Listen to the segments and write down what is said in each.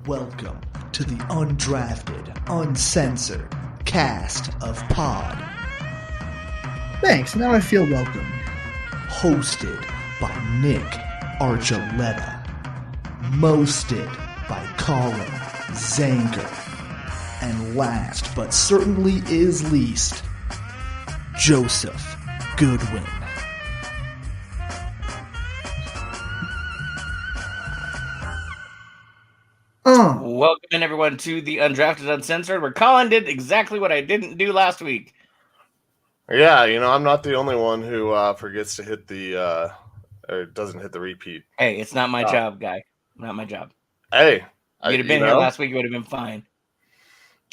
Welcome to the Undrafted Uncensored cast of Pod. Thanks, now I feel welcome. Hosted by Nick Archuleta. Mosted by Colin Zanker. And last but certainly is least, Joseph Goodwin. Welcome in, everyone, to the Undrafted Uncensored, where Colin did exactly what I didn't do last week. Yeah, I'm not the only one who forgets to hit the or doesn't hit the repeat. Hey, it's not my job, guy. Not my job. Hey, you'd have been here last week, you would have been fine.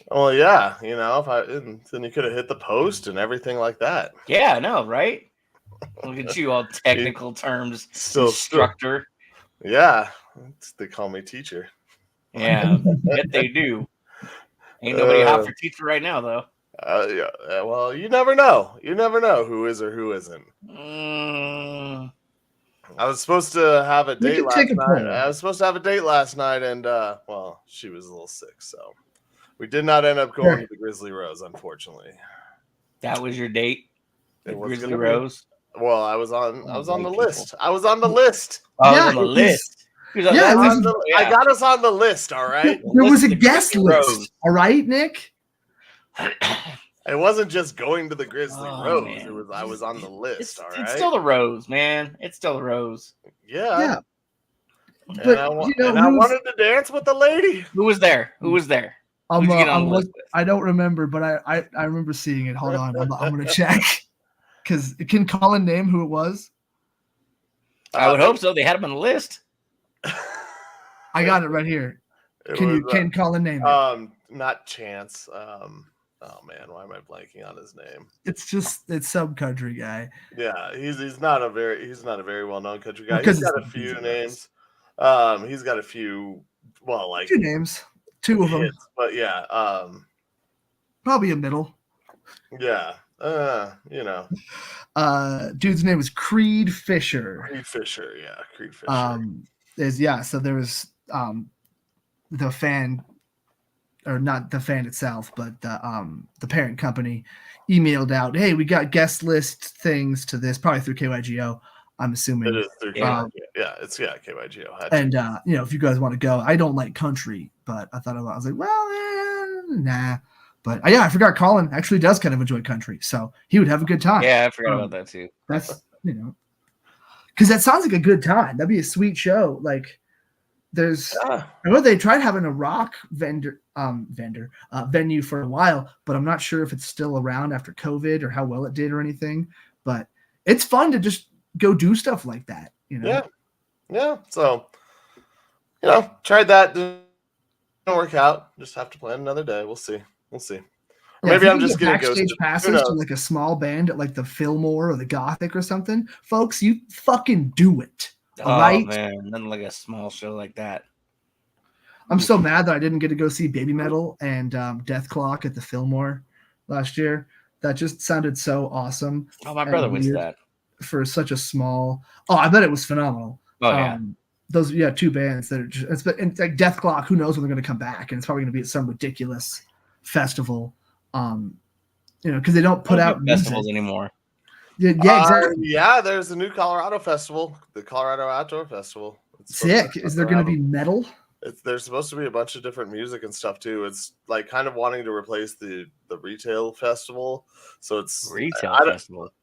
Well, yeah, then you could have hit the post and everything like that. Yeah, I know, right? Look at you, all technical terms, instructor. Yeah, they call me teacher. Yeah, bet they do. Ain't nobody hot for teacher right now, though. Yeah. Well, you never know. You never know who is or who isn't. I was supposed to have a date last night. And well, she was a little sick, so we did not end up going to the Grizzly Rose, unfortunately. That was your date? The Grizzly Rose? Well, I was on the list. I was on the list. I was on the list. I got us on the list, all right? There was a guest list, all right, Nick? It wasn't just going to the Grizzly Rose. Man. It was I was on the list, all right? It's still the Rose, man. It's still the Rose. Yeah. But, I wanted to dance with the lady. Who was there? I don't remember, but I remember seeing it. Hold on. I'm going to check. Because can Colin name who it was? I would hope so. They had him on the list. I got it right here. Can Colin name it? Not Chance. Oh man, why am I blanking on his name? It's some country guy. Yeah, he's not a very well known country guy. Because he's got a few names. He's got a few. Well, like 2 names, 2 of them. But yeah, probably a middle. Yeah. Dude's name was Creed Fisher. Creed Fisher. So there was the fan, or not the fan itself, but the parent company emailed out, hey, we got guest list things to this, probably through KYGO, I'm assuming. It is through KYGO. KYGO. And if you guys want to go, I don't like country, but I was like, well, nah. But I forgot Colin actually does kind of enjoy country, so he would have a good time. Yeah, I forgot about that too. That's because that sounds like a good time. That'd be a sweet show. Like, I know they tried having a rock venue for a while, but I'm not sure if it's still around after COVID or how well it did or anything. But it's fun to just go do stuff like that. Yeah. So, tried that. Didn't work out. Just have to plan another day. We'll see. Maybe I'm just getting backstage passes to like a small band at like the Fillmore or the Gothic or something. Folks, you fucking do it. All right, man, nothing like a small show like that. I'm so mad that I didn't get to go see Baby Metal and Death Clock at the Fillmore last year. That just sounded so awesome. Oh, my brother went to that for such a small. Oh, I bet it was phenomenal. Oh yeah. Those 2 bands that are just like Death Clock. Who knows when they're going to come back? And it's probably going to be at some ridiculous festival. Because they don't put out festivals anymore. Yeah, exactly. There's a new Colorado festival, the Colorado Outdoor Festival. Sick. Is there going to be metal? There's supposed to be a bunch of different music and stuff too. It's like kind of wanting to replace the retail festival. So it's festival.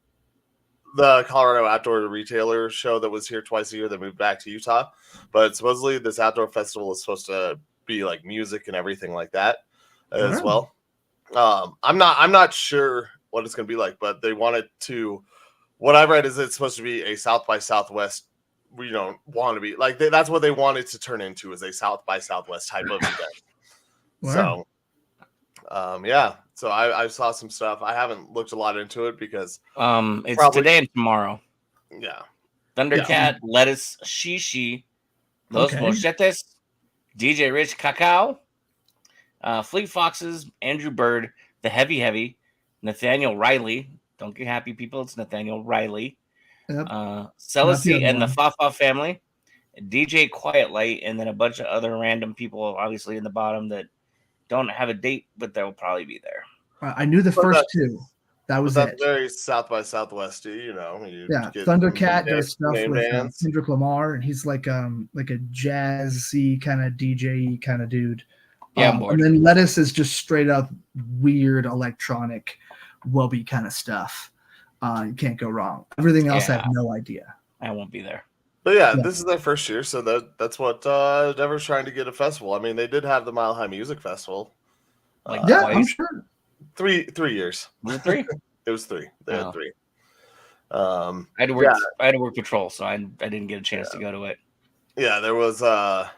The Colorado Outdoor Retailer show that was here twice a year that moved back to Utah. But supposedly this outdoor festival is supposed to be like music and everything like that as well. I'm not sure what it's going to be like, but they wanted to. What I read is it's supposed to be a South by Southwest. We don't want to be like that's what they wanted to turn into, is a South by Southwest type of event. Wow. So, So I saw some stuff. I haven't looked a lot into it because it's today and tomorrow. Yeah. Thundercat, Lettuce, Shishi, Los Mochetes, DJ Rich Cacao, Fleet Foxes, Andrew Bird, The Heavy, Nathaniel Riley. Don't get happy, people. It's Nathaniel Riley. Yep. Celici and the Fafa family. DJ Quiet Light, and then a bunch of other random people, obviously in the bottom that don't have a date, but they'll probably be there. I knew the first two. That was that's it. Very South by Southwest, Thundercat does stuff with Kendrick Lamar, and he's like a jazzy kind of DJ kind of dude. Yeah, and then Lettuce is just straight up weird electronic, wubby kind of stuff. You can't go wrong. Everything else, I have no idea. I won't be there. But this is their first year, so that's what Denver's trying to get a festival. I mean, they did have the Mile High Music Festival. I'm sure. 3 years. Was it 3? It was 3. They had 3. I had to work patrol, so I didn't get a chance to go to it. Yeah, there was. I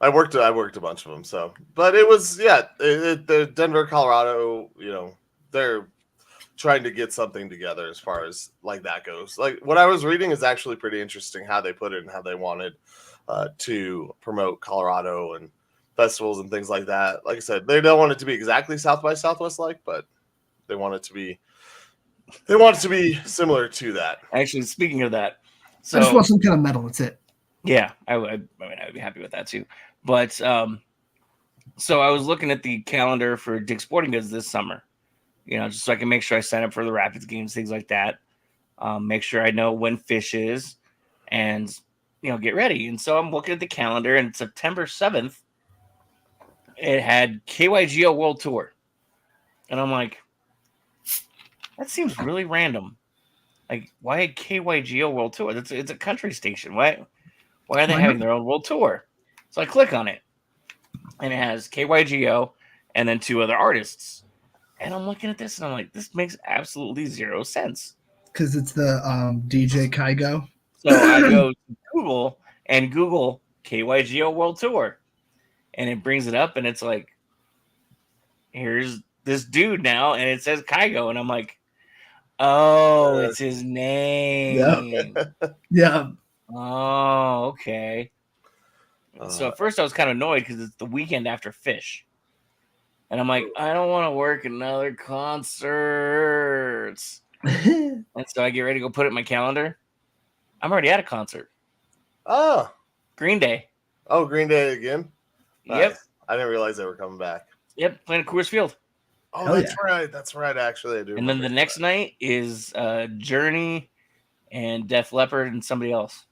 worked a bunch of them. So, but it was the Denver, Colorado. They're trying to get something together as far as like that goes. Like what I was reading is actually pretty interesting how they put it and how they wanted to promote Colorado and festivals and things like that. Like I said, they don't want it to be exactly South by Southwest like, but they want it to be similar to that. Actually, speaking of that, so I just want some kind of medal. That's it. Yeah, I would be happy with that too. But so I was looking at the calendar for Dick's Sporting Goods this summer, just so I can make sure I sign up for the Rapids games, things like that. Make sure I know when Fish is, and get ready. And so I'm looking at the calendar, and September 7th, it had KYGO World Tour, and I'm like, that seems really random. Like, why a KYGO World Tour? It's a country station. Why are they having their own World Tour? So I click on it, and it has KYGO and then 2 other artists. And I'm looking at this, and I'm like, this makes absolutely 0 sense. Because it's the DJ Kygo. So I go to Google and Google KYGO World Tour. And it brings it up, and it's like, here's this dude now, and it says Kygo. And I'm like, oh, it's his name. Yeah. Oh, okay. So at first I was kind of annoyed because it's the weekend after Fish. And I'm like, I don't want to work another concert. And so I get ready to go put it in my calendar. I'm already at a concert. Oh. Green Day. Oh, Green Day again? Yep. Nice. I didn't realize they were coming back. Yep, playing at Coors Field. Oh, that's right. That's right, actually. I do. And then the next night is Journey and Def Leppard and somebody else.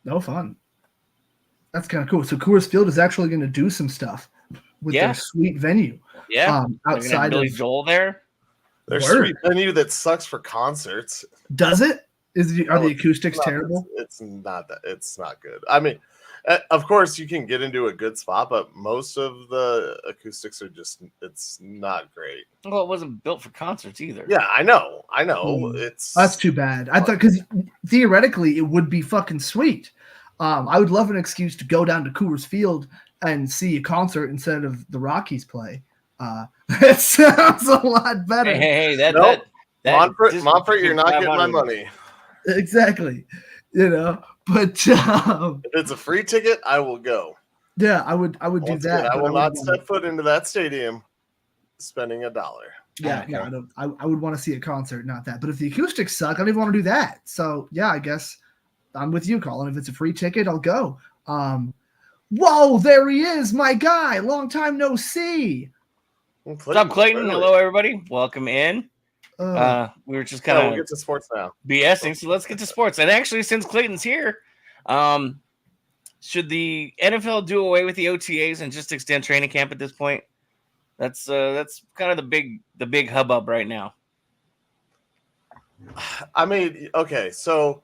No fun. That's kind of cool. So Coors Field is actually going to do some stuff with their sweet venue. Yeah. Outside Billy of Joel there. Their sweet venue that sucks for concerts. Does it? Are the acoustics terrible? It's not that. It's not good. I mean, of course you can get into a good spot, but most of the acoustics are it's not great. Well, it wasn't built for concerts either. Yeah, I know. That's too bad. I thought because theoretically it would be fucking sweet. I would love an excuse to go down to Coors Field and see a concert instead of the Rockies play. That sounds a lot better. Hey, Montfort, you're not getting my money. Exactly. But if it's a free ticket, I will go. Yeah, I would do that. I will not step foot into that stadium spending $1. Yeah, I would want to see a concert, not that. But if the acoustics suck, I don't even want to do that. So yeah, I guess I'm with you, Colin. If it's a free ticket, I'll go. Whoa, there he is, my guy. Long time no see. What's up, Clayton? Hello, everybody. Welcome in. We were just kind of we'll get to sports now. BSing, so let's get to sports. And actually, since Clayton's here, should the NFL do away with the OTAs and just extend training camp at this point? That's kind of the big hubbub right now. I mean, okay, so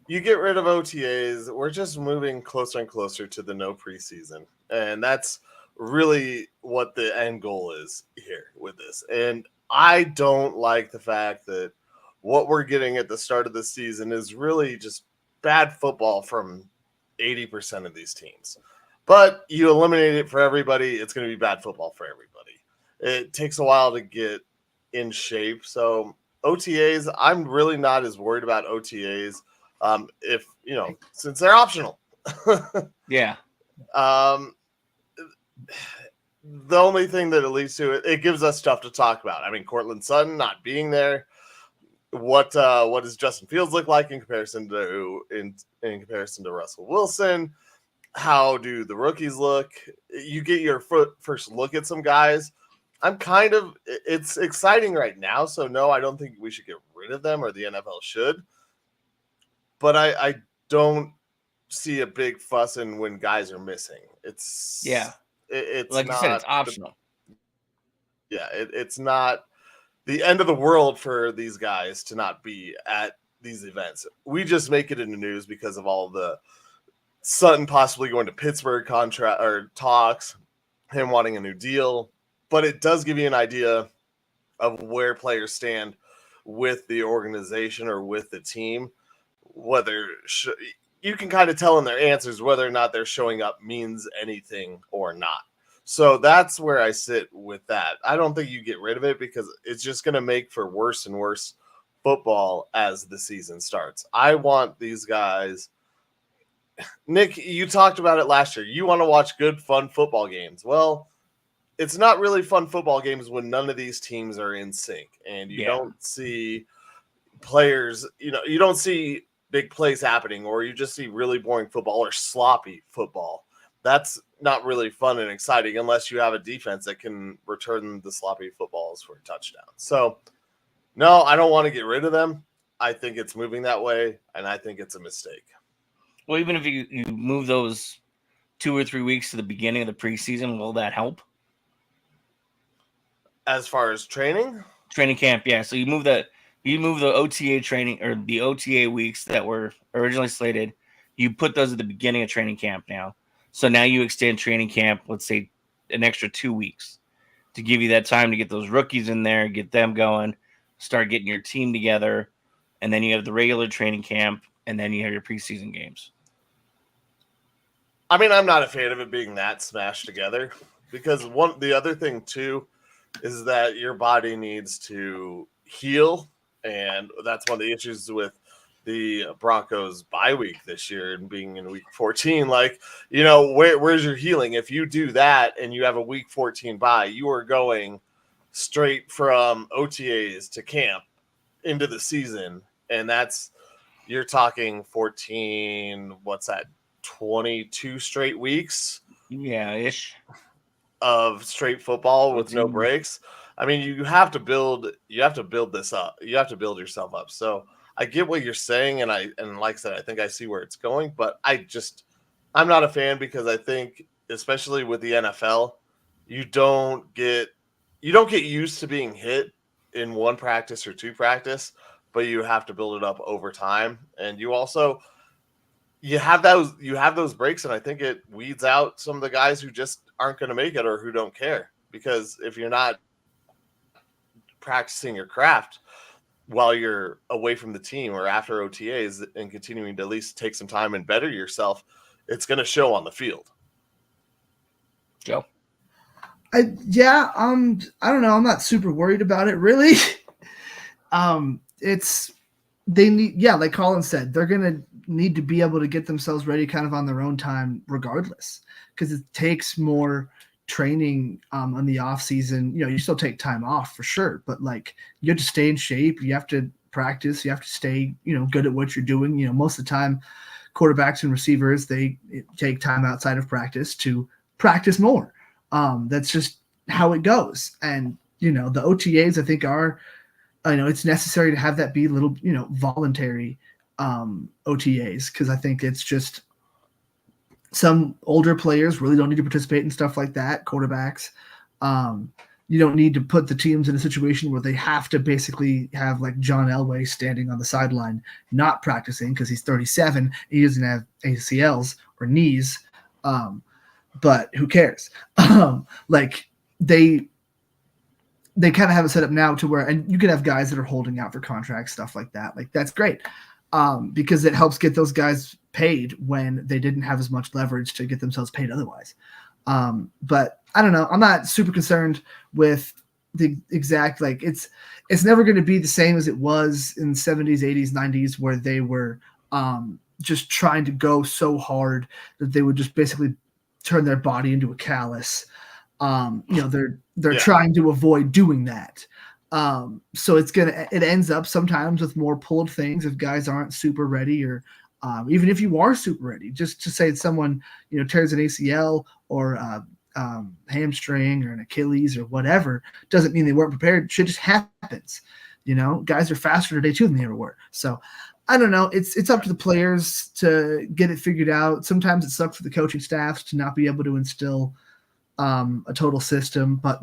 you get rid of OTAs. We're just moving closer and closer to the no preseason, and that's really what the end goal is here with this. And I don't like the fact that what we're getting at the start of the season is really just bad football from 80% of these teams. But you eliminate it for everybody, it's going to be bad football for everybody. It takes a while to get in shape. So OTAs, I'm really not as worried about OTAs if, since they're optional. Yeah. The only thing that it leads to it gives us stuff to talk about. I mean, Cortland Sutton not being there, what does Justin Fields look like in comparison to Russell Wilson? How do the rookies look? You get your first look at some guys. It's exciting right now. So no, I don't think we should get rid of them, or the NFL should. But I don't see a big fuss in when guys are missing. It's like you said, it's optional. It's not the end of the world for these guys to not be at these events. We just make it in the news because of all the Sutton possibly going to Pittsburgh contract or talks, him wanting a new deal. But it does give you an idea of where players stand with the organization or with the team. Whether you can kind of tell in their answers whether or not they're showing up means anything or not. So that's where I sit with that. I don't think you get rid of it because it's just going to make for worse and worse football as the season starts. I want these guys. Nick, you talked about it last year. You want to watch good, fun football games. Well, it's not really fun football games when none of these teams are in sync and you don't see players, you don't see big plays happening, or you just see really boring football or sloppy football. That's not really fun and exciting unless you have a defense that can return the sloppy footballs for a touchdown. So, no, I don't want to get rid of them. I think it's moving that way, and I think it's a mistake. Well, even if you move those 2 or 3 weeks to the beginning of the preseason, will that help? As far as training camp, yeah. So you move the OTA training, or the OTA weeks that were originally slated. You put those at the beginning of training camp now. So now you extend training camp, let's say, an extra 2 weeks to give you that time to get those rookies in there, get them going, start getting your team together, and then you have the regular training camp, and then you have your preseason games. I mean, I'm not a fan of it being that smashed together because the other thing too is that your body needs to heal, and that's one of the issues with the Broncos bye week this year and being in week 14. Like, where's your healing? If you do that and you have a week 14 bye, you are going straight from OTAs to camp into the season, and you're talking 14. What's that? 22 straight weeks, ish, of straight football with no breaks. I mean, you have to build this up. You have to build yourself up. So I get what you're saying, and like I said, I think I see where it's going, but I'm not a fan because I think, especially with the NFL, you don't get used to being hit in one practice or two practice, but you have to build it up over time, and you have those breaks, and I think it weeds out some of the guys who just aren't going to make it or who don't care. Because if you're not practicing your craft while you're away from the team or after OTAs and continuing to at least take some time and better yourself, it's going to show on the field. Joe? I don't know. I'm not super worried about it, really. They need, like Colin said, they're going to need to be able to get themselves ready kind of on their own time regardless, because it takes more training on the off season. You still take time off for sure, but like you have to stay in shape. You have to practice. You have to stay, good at what you're doing. Most of the time quarterbacks and receivers, they take time outside of practice to practice more. That's just how it goes. And, the OTAs, I think it's necessary to have that be little, voluntary OTAs, because I think it's just some older players really don't need to participate in stuff like that. Quarterbacks, you don't need to put the teams in a situation where they have to basically have like John Elway standing on the sideline not practicing because he's 37. He doesn't have ACLs or knees, but who cares? They kind of have it set up now to where, and you can have guys that are holding out for contracts, stuff like that. Like that's great. Because it helps get those guys paid when they didn't have as much leverage to get themselves paid otherwise. But I don't know. I'm not super concerned with the exact, it's never going to be the same as it was in the 70s, 80s, 90s, where they were just trying to go so hard that they would just basically turn their body into a callus. They're trying to avoid doing that. So it ends up sometimes with more pulled things if guys aren't super ready, or even if you are super ready. Just to say someone tears an ACL or hamstring or an Achilles or whatever doesn't mean they weren't prepared. Shit just happens. Guys are faster today too than they ever were. So I don't know. It's up to the players to get it figured out. Sometimes it sucks for the coaching staffs to not be able to instill a total system, but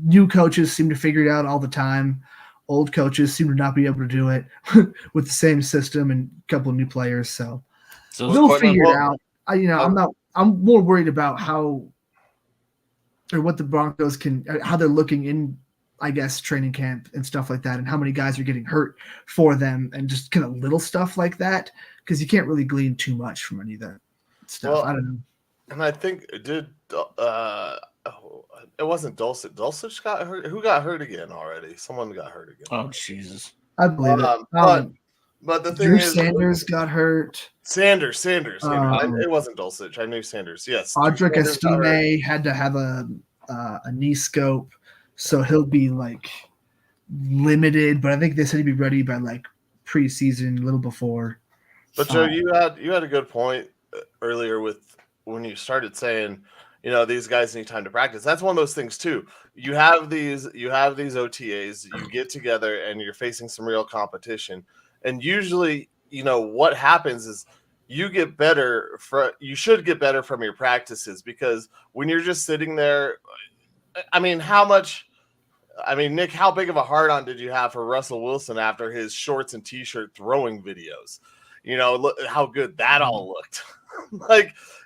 new coaches seem to figure it out all the time. Old coaches seem to not be able to do it with the same system and a couple of new players. So they'll figure it out. I'm more worried about what the Broncos how they're looking in, I guess, training camp and stuff like that, and how many guys are getting hurt for them, and just kind of little stuff like that, because you can't really glean too much from any of that stuff. Well, I don't know. And I think it wasn't Dulcich. Dulcich got hurt. Who got hurt again already? Someone got hurt again. Oh, Jesus. I believe it. But the thing Drew is, Sanders got hurt. Sanders. It wasn't Dulcich. I knew Sanders. Yes. Audric Estime had to have a knee scope, so he'll be limited. But I think they said he'd be ready by preseason, a little before. But Joe, you had a good point earlier with when you started saying, these guys need time to practice. That's one of those things too. You have these OTAs, you get together and you're facing some real competition. And usually, what happens is you get better you should get better from your practices, because when you're just sitting there, Nick, how big of a hard-on did you have for Russell Wilson after his shorts and t-shirt throwing videos? Look how good that all looked.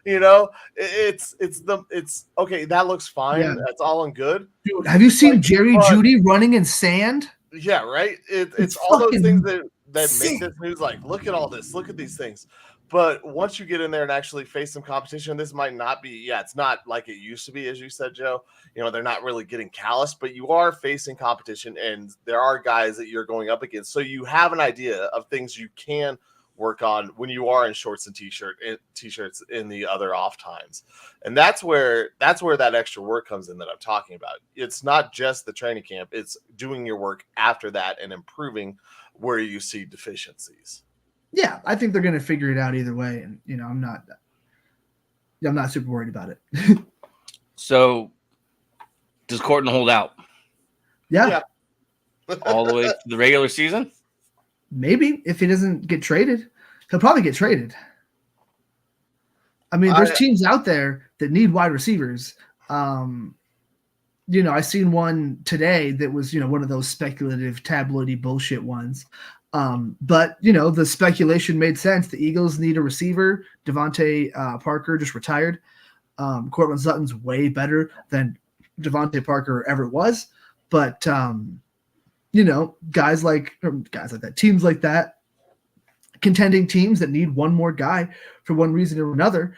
It's okay. That looks fine. Yeah. That's all and good. Dude, have you seen Jerry Jeudy running in sand? Yeah, right. It's all those things that make this news. Look at all this. Look at these things. But once you get in there and actually face some competition, this might not be. Yeah, it's not like it used to be, as you said, Joe. They're not really getting callous, but you are facing competition, and there are guys that you're going up against. So you have an idea of things you can work on when you are in shorts and t-shirts in the other off times. And that's where that extra work comes in that I'm talking about. It's not just the training camp, it's doing your work after that and improving where you see deficiencies. Yeah, I think they're going to figure it out either way, and I'm not super worried about it. So does Courtland hold out? Yeah. All the way to the regular season? Maybe, if he doesn't get traded. He'll probably get traded. There's teams out there that need wide receivers. I seen one today that was, one of those speculative tabloidy bullshit ones. But the speculation made sense. The Eagles need a receiver. Devontae Parker just retired. Courtland Sutton's way better than Devontae Parker ever was. But guys like that, teams like that, contending teams that need one more guy for one reason or another.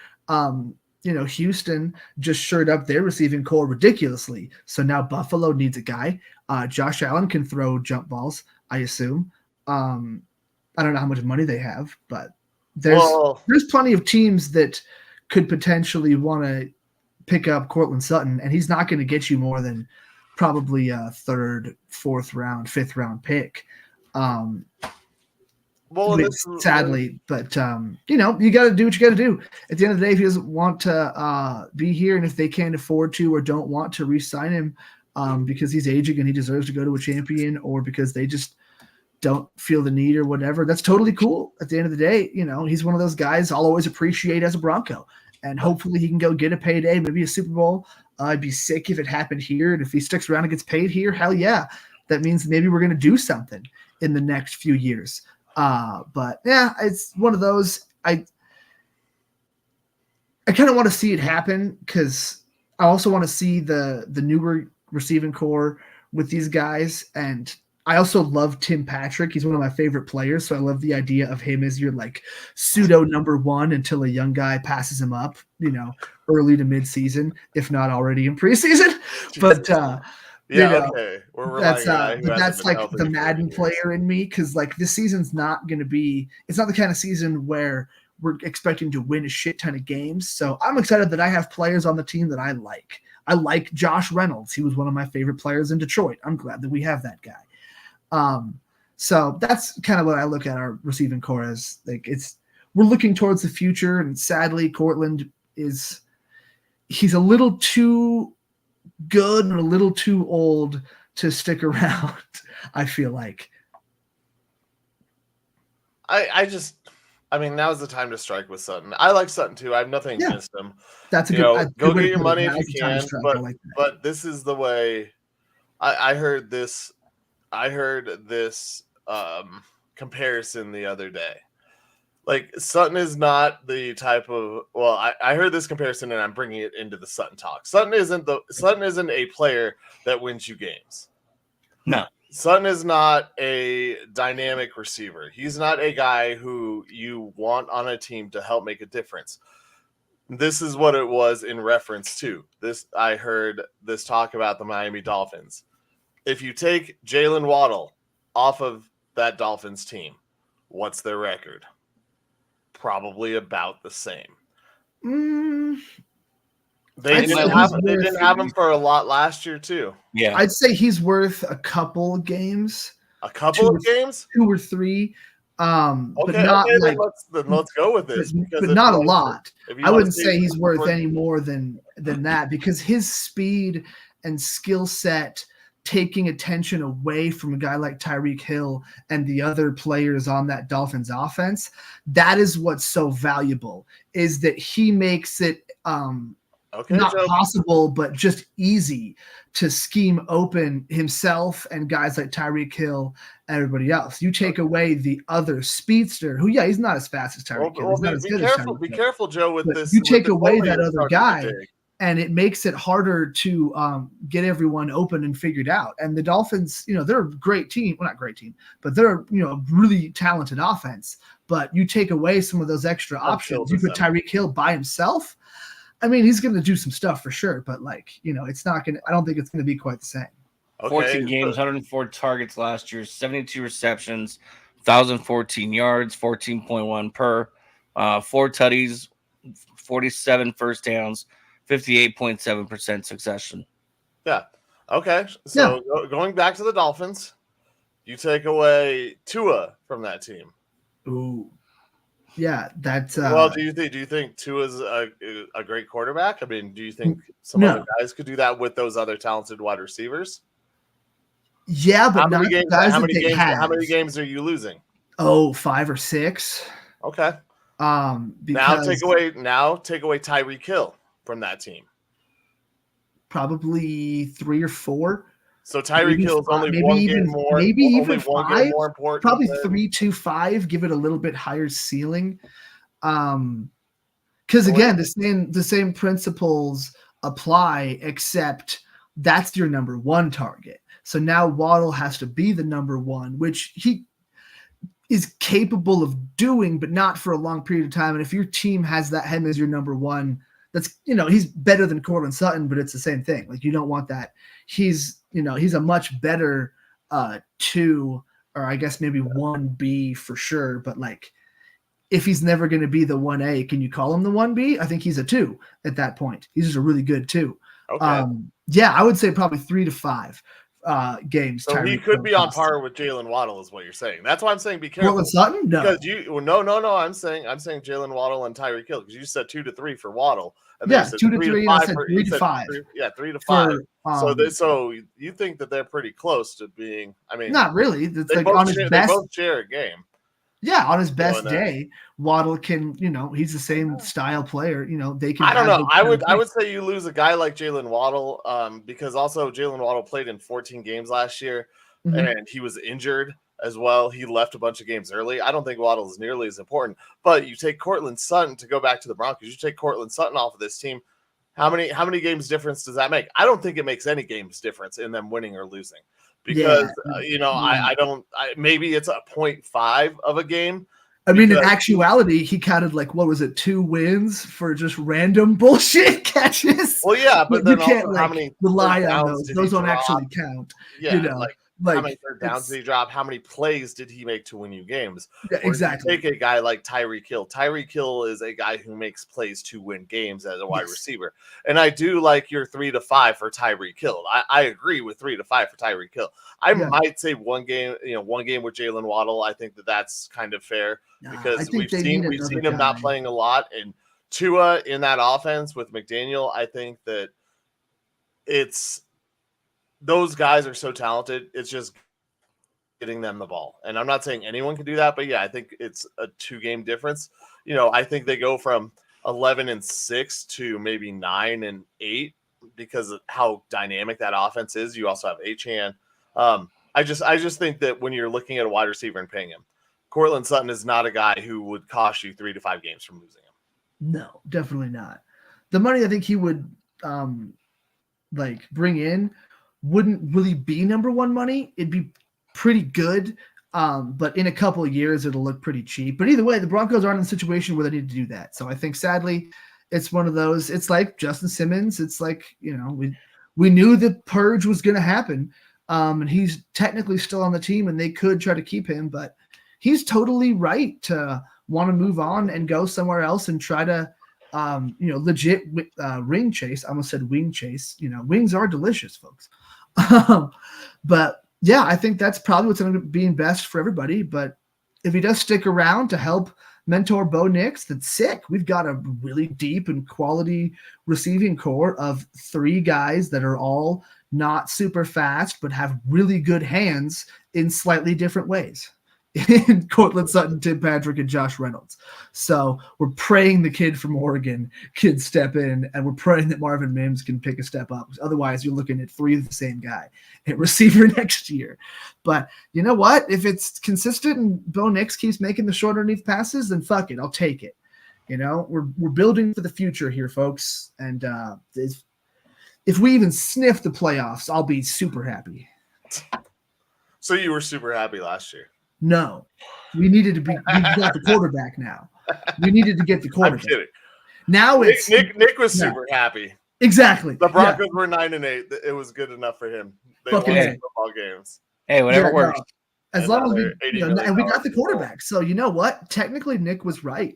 Houston just shored up their receiving core ridiculously. So now Buffalo needs a guy. Josh Allen can throw jump balls, I assume. I don't know how much money they have, but there's plenty of teams that could potentially want to pick up Courtland Sutton, and he's not going to get you more than probably a third, fourth round, fifth round pick. Sadly, but you got to do what you got to do. At the end of the day, if he doesn't want to be here, and if they can't afford to or don't want to re-sign him because he's aging and he deserves to go to a champion, or because they just don't feel the need or whatever, that's totally cool. At the end of the day, he's one of those guys I'll always appreciate as a Bronco, and hopefully he can go get a payday, maybe a Super Bowl. I'd be sick if it happened here, and if he sticks around and gets paid here, hell yeah. That means maybe we're going to do something in the next few years. But yeah, it's one of those. I kind of want to see it happen, because I also want to see the newer receiving core with these guys. And I also love Tim Patrick. He's one of my favorite players. So I love the idea of him as your pseudo number one until a young guy passes him up, early to mid season, if not already in preseason. But, okay. That's the Madden player in me, because this season's not going to be. It's not the kind of season where we're expecting to win a shit ton of games. So I'm excited that I have players on the team that I like. I like Josh Reynolds. He was one of my favorite players in Detroit. I'm glad that we have that guy. So that's kind of what I look at our receiving core as. Like, we're looking towards the future, and sadly, Cortland he's a little too good and a little too old to stick around. I feel like. I mean, now's the time to strike with Sutton. I like Sutton too. I have nothing against him. That's a go get your money if you can. But this is the way. I heard this. Comparison the other day. Like, Sutton is not the type of. Well, I heard this comparison, and I'm bringing it into the Sutton talk. Sutton isn't a player that wins you games. No. Sutton is not a dynamic receiver. He's not a guy who you want on a team to help make a difference. This is what it was in reference to this. I heard this talk about the Miami Dolphins. If you take Jalen Waddle off of that Dolphins team, what's their record? Probably about the same. They didn't have him for a lot last year too. Yeah, I'd say he's worth a couple games. A couple of games, 2 or 3. Okay, but not like, let's go with this. But not a lot. I wouldn't say he's worth any more than that, because his speed and skill set, taking attention away from a guy like Tyreek Hill and the other players on that Dolphins offense, that is what's so valuable, is that he makes it not possible, but just easy to scheme open himself and guys like Tyreek Hill and everybody else. You take away the other speedster, who, he's not as fast as Tyreek Hill. Be careful, Joe, with this. You take away that other guy, and it makes it harder to get everyone open and figured out. And the Dolphins, they're a great team. Well, not great team, but they're, a really talented offense. But you take away some of those extra options. You put Tyreek Hill by himself. I mean, he's going to do some stuff for sure, but it's not going to, I don't think it's going to be quite the same. 14 games, 104 targets last year, 72 receptions, 1,014 yards, 14.1 per, 4 tutties, 47 first downs, 58.7% succession. Yeah. Okay. So going back to the Dolphins, you take away Tua from that team. Ooh. Yeah, that's well. Do you think Tua's a great quarterback? I mean, do you think some other guys could do that with those other talented wide receivers? Yeah, but how many games are you losing? 5 or 6. Okay. Now take away Tyreek Hill from that team. Probably 3 or 4. So Tyreek Hill's only one game more. Maybe even 5. More important. Probably 3 to 5. Give it a little bit higher ceiling. Because again, the same principles apply, except that's your number 1 target. So now Waddle has to be the number 1, which he is capable of doing, but not for a long period of time. And if your team has him as your number 1, that's, he's better than Courtland Sutton, but it's the same thing. Like, you don't want that. He's a much better 2, or I guess maybe 1B for sure. But if he's never going to be the 1A, can you call him the 1B? I think he's a 2 at that point. He's just a really good 2. Okay. I would say probably 3 to 5 games. So he could be on par with Jalen Waddle, is what you're saying. That's why I'm saying be careful. Courtland Sutton? No. Because no. I'm saying Jalen Waddle and Tyreek Hill, because you said 2 to 3 for Waddle. And 2 to 3, and I said 3 to 5. 3 to 5. So you think that they're pretty close to being? I mean, not really. It's on his best. They both share a game. Yeah, on his best day, Waddle can, he's the same style player. They can. I don't know. I would say you lose a guy like Jalen Waddle, because also Jalen Waddle played in 14 games last year, and he was injured as well. He left a bunch of games early. I don't think Waddle is nearly as important. But you take Courtland Sutton, to go back to the Broncos, you take Courtland Sutton off of this team. How many games difference does that make? I don't think it makes any games difference in them winning or losing. Because maybe it's a 0.5 of a game. I mean, in actuality, he counted 2 wins for just random bullshit catches. Well, yeah, but then you can't how many rely on those. Those don't actually count. Yeah, Like, how many third downs did he drop? How many plays did he make to win you games? Yeah, exactly. Take a guy like Tyreek Hill. Tyreek Hill is a guy who makes plays to win games as a wide receiver. And I do like your 3 to 5 for Tyreek Hill. I agree with 3 to 5 for Tyreek Hill. I might say one game with Jalen Waddle. I think that's kind of fair because we've seen him not playing a lot. And Tua in that offense with McDaniel, I think that those guys are so talented. It's just getting them the ball. And I'm not saying anyone can do that, but I think it's a 2-game difference. I think they go from 11-6 to maybe 9-8 because of how dynamic that offense is. You also have Achane. I just think that when you're looking at a wide receiver and paying him, Courtland Sutton is not a guy who would cost you 3 to 5 games from losing him. No, definitely not. The money I think he would bring in wouldn't really be number one money. It'd be pretty good, but in a couple of years it'll look pretty cheap. But either way, the Broncos aren't in a situation where they need to do that. So I think sadly it's one of those. It's like Justin Simmons. It's like, we knew the purge was going to happen, and he's technically still on the team, and they could try to keep him, but he's totally right to want to move on and go somewhere else and try to legit ring chase. I almost said wing chase. Wings are delicious, folks. But yeah, I think that's probably what's going to be best for everybody. But if he does stick around to help mentor Bo Nix, that's sick. We've got a really deep and quality receiving core of 3 guys that are all not super fast, but have really good hands in slightly different ways. In Courtland Sutton, Tim Patrick, and Josh Reynolds. So we're praying the kid from Oregon can step in, and we're praying that Marvin Mims can pick a step up. Otherwise, you're looking at 3 of the same guy at receiver next year. But you know what? If it's consistent and Bo Nix keeps making the short underneath passes, then fuck it, I'll take it. We're building for the future here, folks. And if we even sniff the playoffs, I'll be super happy. So you were super happy last year? No, we needed to be. We got the quarterback now. We needed to get the quarterback. I'm kidding. Now it's Nick was super happy. Exactly. The Broncos were 9-8. It was good enough for him. They won football games. Hey, whatever works. No. As long as we, and we got the quarterback. So you know what? Technically, Nick was right.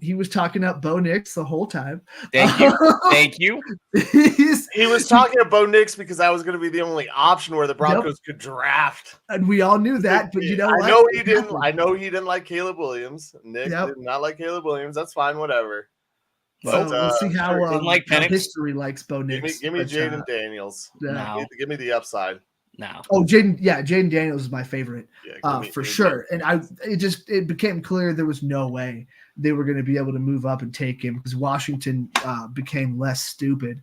He was talking up Bo Nix the whole time. Thank you. Thank you. He was talking about Bo Nix because that was going to be the only option where the Broncos could draft. And we all knew that, but you know what? I know he didn't like Caleb Williams. Nick did not like Caleb Williams. That's fine, whatever. So we'll see how history likes Bo Nix. Give me Jaden Daniels. Give me the upside. No. Oh, Jaden Daniels is my favorite for sure. And it became clear there was no way they were going to be able to move up and take him because Washington became less stupid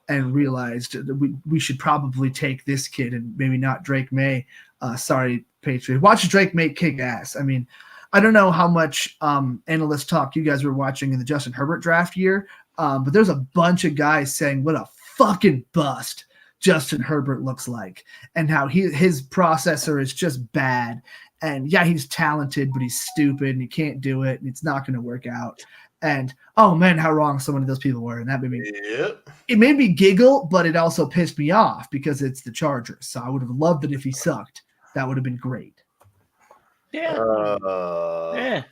and realized that we should probably take this kid and maybe not Drake May. Sorry, Patriot. Watch Drake May kick ass. I mean, I don't know how much analyst talk you guys were watching in the Justin Herbert draft year, but there's a bunch of guys saying what a fucking bust Justin Herbert looks like and how his processor is just bad. And yeah, he's talented, but he's stupid and he can't do it and it's not going to work out. And oh man, how wrong so many of those people were. And that made me, it made me giggle, but it also pissed me off because it's the Chargers. So I would have loved it if he sucked. That would have been great. Yeah. Yeah.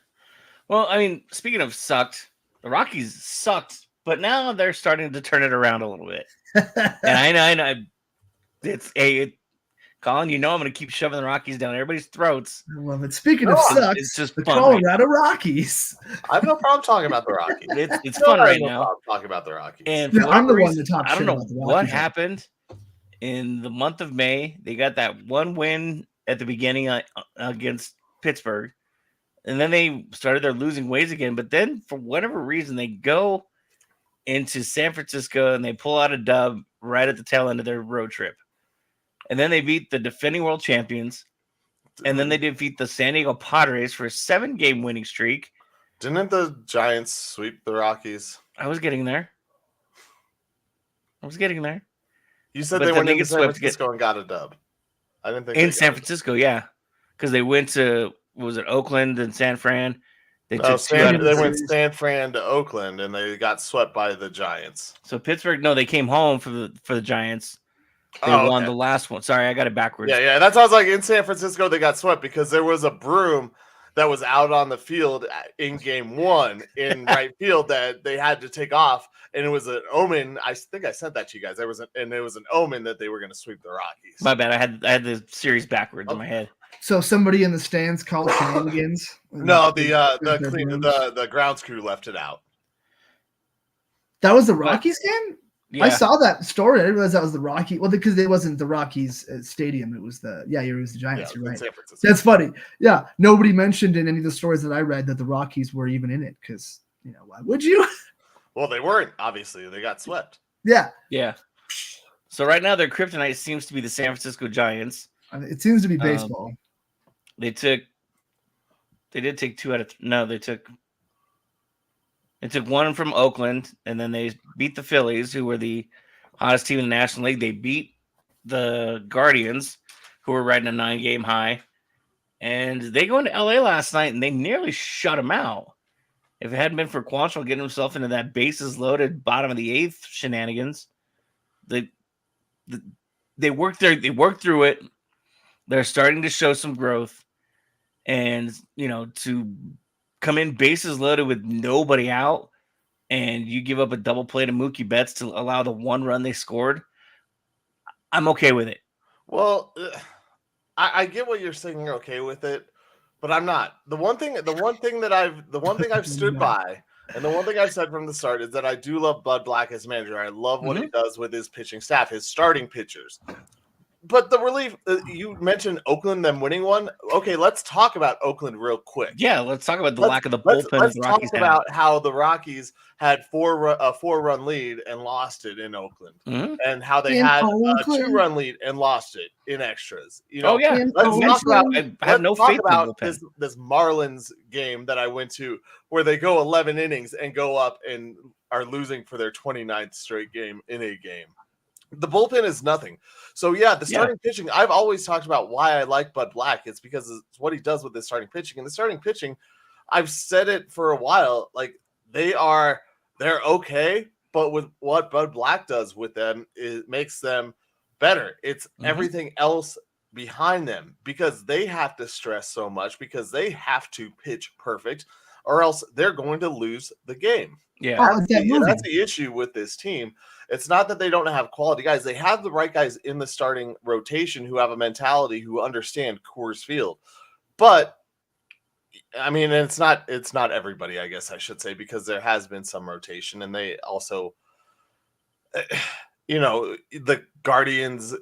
Well, I mean, speaking of sucked, the Rockies sucked, but now they're starting to turn it around a little bit. And I know it's Colin, I'm going to keep shoving the Rockies down everybody's throats. I love it. Speaking of sucks, it's just the Colorado Rockies. I have no problem talking about the Rockies. It's fun right now. Talking about the Rockies. And I'm the one that talks. I don't know what happened in the month of May. They got that one win at the beginning against Pittsburgh, and then they started their losing ways again. But then, for whatever reason, they go into San Francisco and they pull out a dub right at the tail end of their road trip. And then they beat the defending world champions. And then they defeat the San Diego Padres for a 7-game winning streak. Didn't the Giants sweep the Rockies? I was getting there. You said they went into San Francisco and got a dub. I didn't think in San Francisco, yeah. Because they went to, was it Oakland and San Fran? They went San Fran to Oakland and they got swept by the Giants. So Pittsburgh, no, they came home for the Giants. They won the last one. Sorry, I got it backwards. Yeah. That sounds like in San Francisco they got swept because there was a broom that was out on the field in game 1 in right field that they had to take off, and it was an omen. I think I sent that to you guys. It was an omen that they were going to sweep the Rockies. My bad. I had the series backwards in my head. So somebody in the stands called shenanigans. No, the grounds crew left it out. That was the Rockies game? Yeah. I saw that story. I didn't realize that was the Rockies. Well, because it wasn't the Rockies stadium. It was the Giants. You're right. That's funny. Yeah. Nobody mentioned in any of the stories that I read that the Rockies were even in it because, why would you? Well, they weren't, obviously. They got swept. Yeah. Yeah. So right now their kryptonite seems to be the San Francisco Giants. It seems to be baseball. They did take 2 out of no, they took one from Oakland, and then they beat the Phillies, who were the hottest team in the National League. They beat the Guardians, who were riding a 9-game high. And they go into LA last night, and they nearly shut them out. If it hadn't been for Quantrill getting himself into that bases loaded bottom of the 8th shenanigans, they worked through it. They're starting to show some growth. And, to come in bases loaded with nobody out, and you give up a double play to Mookie Betts to allow the 1 run they scored, I'm okay with it. Well, I get what you're saying. You're okay with it, but I'm not. The one thing I've stood by, and the one thing I've said from the start is that I do love Bud Black as manager. I love what he does with his pitching staff, his starting pitchers. But the relief, you mentioned Oakland, them winning one. Okay, let's talk about Oakland real quick. Yeah, let's talk about the lack of the bullpen. Let's talk about how the Rockies had a 4-run lead and lost it in Oakland, and how they had a 2-run lead and lost it in extras. Let's talk about this Marlins game that I went to, where they go 11 innings and go up and are losing for their 29th straight game in a game. The bullpen is nothing. So, the starting pitching, I've always talked about why I like Bud Black. It's because it's what he does with his starting pitching. And the starting pitching, I've said it for a while, like they're okay, but with what Bud Black does with them, it makes them better. It's everything else behind them, because they have to stress so much, because they have to pitch perfect, or else they're going to lose the game. Yeah, that's the issue with this team. It's not that they don't have quality guys. They have the right guys in the starting rotation who have a mentality, who understand Coors Field. But I mean, it's not everybody, I guess I should say, because there has been some rotation, and they also, the Guardians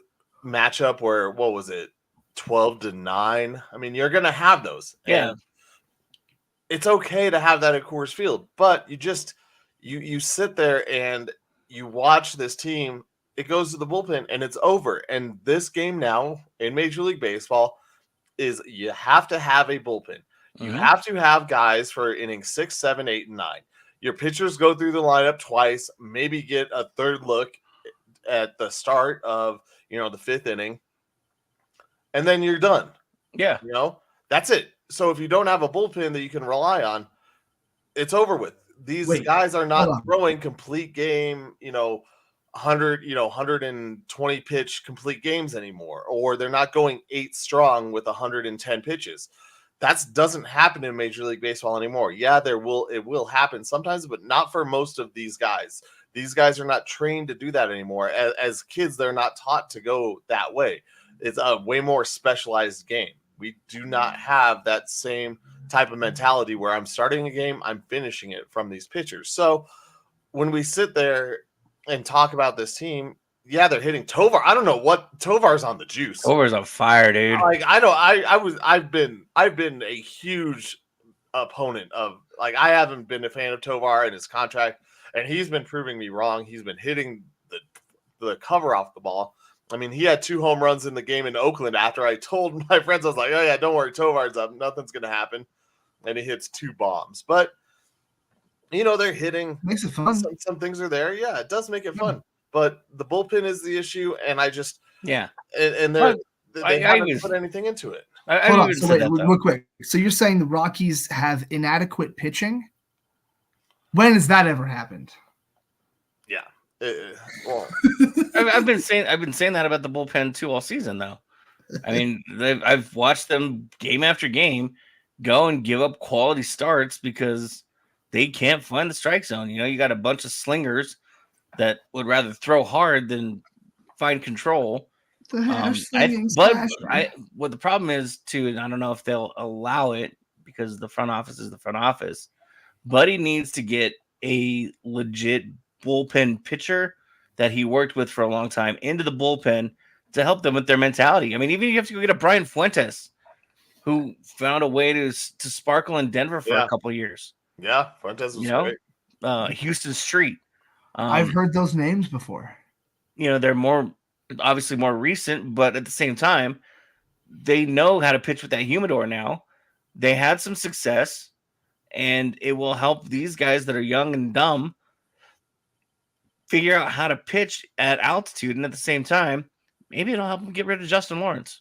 matchup where, what was it, 12-9? I mean, you're going to have those. Yeah. And it's okay to have that at Coors Field, but you sit there and you watch this team, it goes to the bullpen and it's over. And this game now in Major League Baseball is you have to have a bullpen. You have to have guys for innings 6, 7, 8, and 9. Your pitchers go through the lineup twice, maybe get a third look at the start of, the 5th inning, and then you're done. Yeah. That's it. So if you don't have a bullpen that you can rely on, it's over with. These guys are not throwing complete game, 120 pitch complete games anymore, or they're not going 8 strong with 110 pitches. That doesn't happen in Major League Baseball anymore. Yeah, it will happen sometimes, but not for most of these guys. These guys are not trained to do that anymore. As kids, they're not taught to go that way. It's a way more specialized game. We do not have that same type of mentality where I'm starting a game, I'm finishing it from these pitchers. So when we sit there and talk about this team, they're hitting Tovar. I don't know what Tovar's on the juice. Tovar's on fire, dude. Like I've been a huge opponent of, like, I haven't been a fan of Tovar and his contract, and he's been proving me wrong. He's been hitting the cover off the ball. I mean, he had 2 home runs in the game in Oakland after I told my friends, I was like, oh yeah, don't worry, Tovar's up. Nothing's going to happen. And he hits 2 bombs. But, they're hitting. Makes it fun. Some things are there. Yeah, it does make it fun. But the bullpen is the issue, and I just – yeah. And they haven't put anything into it. Hold on. So wait, real quick. So you're saying the Rockies have inadequate pitching? When has that ever happened? Yeah. Well, I've been saying that about the bullpen too all season, though. I mean, I've watched them game after game go and give up quality starts because they can't find the strike zone. You know, you got a bunch of slingers that would rather throw hard than find control. What the problem is too, and I don't know if they'll allow it because the front office is the front office. Buddy needs to get a legit bullpen pitcher that he worked with for a long time into the bullpen to help them with their mentality. I mean, even if you have to go get a Brian Fuentes, who found a way to sparkle in Denver for a couple of years. Yeah, Fuentes was great. Houston Street. I've heard those names before. You know, they're obviously more recent, but at the same time, they know how to pitch with that humidor now. They had some success, and it will help these guys that are young and dumb figure out how to pitch at altitude. And at the same time, maybe it'll help them get rid of Justin Lawrence.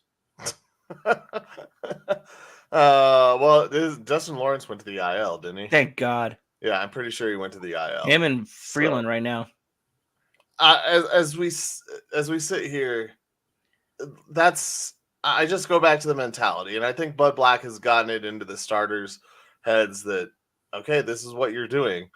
Justin Lawrence went to the IL, didn't he? Thank God. Yeah, I'm pretty sure he went to the IL. Him and Freeland right now. As we sit here, I just go back to the mentality, and I think Bud Black has gotten it into the starters' heads that, okay, this is what you're doing,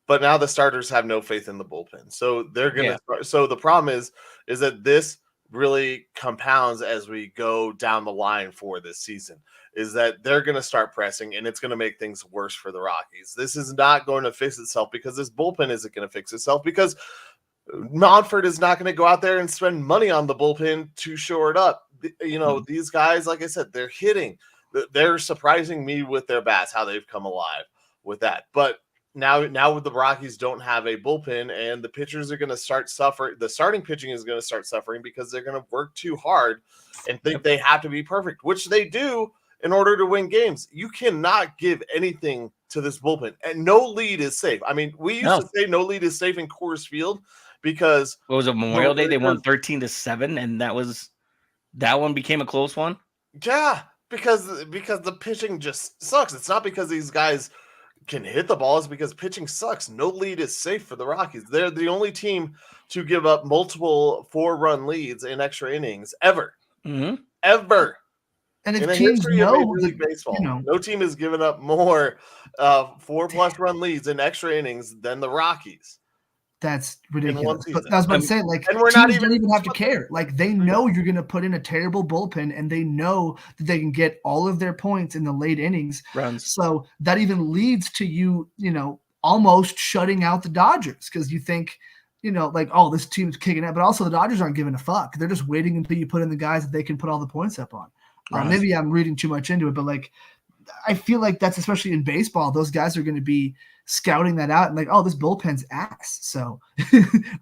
but now the starters have no faith in the bullpen, so they're gonna. Yeah. So the problem is that this really compounds as we go down the line for this season. Is that they're going to start pressing, and it's going to make things worse for the Rockies. This is not going to fix itself because this bullpen isn't going to fix itself because Monfort is not going to go out there and spend money on the bullpen to shore it up. You know, these guys, like I said, they're hitting. They're surprising me with their bats, how they've come alive with that. But now the Rockies don't have a bullpen, and the pitchers are going to start suffering. The starting pitching is going to start suffering because they're going to work too hard and think they have to be perfect, which they do in order to win games. You cannot give anything to this bullpen, and no lead is safe. I mean, we used to say no lead is safe in Coors Field because what was it, Memorial Day? They won 13-7, and that one became a close one. Yeah, because the pitching just sucks. It's not because these guys can hit the ball, it's because pitching sucks. No lead is safe for the Rockies. They're the only team to give up multiple 4-run leads in extra innings ever. Mm-hmm. Ever. And if teams know baseball, no team has given up more 4+ run leads in extra innings than the Rockies. That's ridiculous. But I was about to say, like, and we're teams don't even have to care. Like, they know you're going to put in a terrible bullpen, and they know that they can get all of their points in the late innings. Runs. So that even leads to you almost shutting out the Dodgers because you think, like, oh, this team's kicking it. But also the Dodgers aren't giving a fuck. They're just waiting until you put in the guys that they can put all the points up on. Maybe I'm reading too much into it, but like, I feel like that's especially in baseball. Those guys are going to be scouting that out and like, oh, this bullpen's ass. So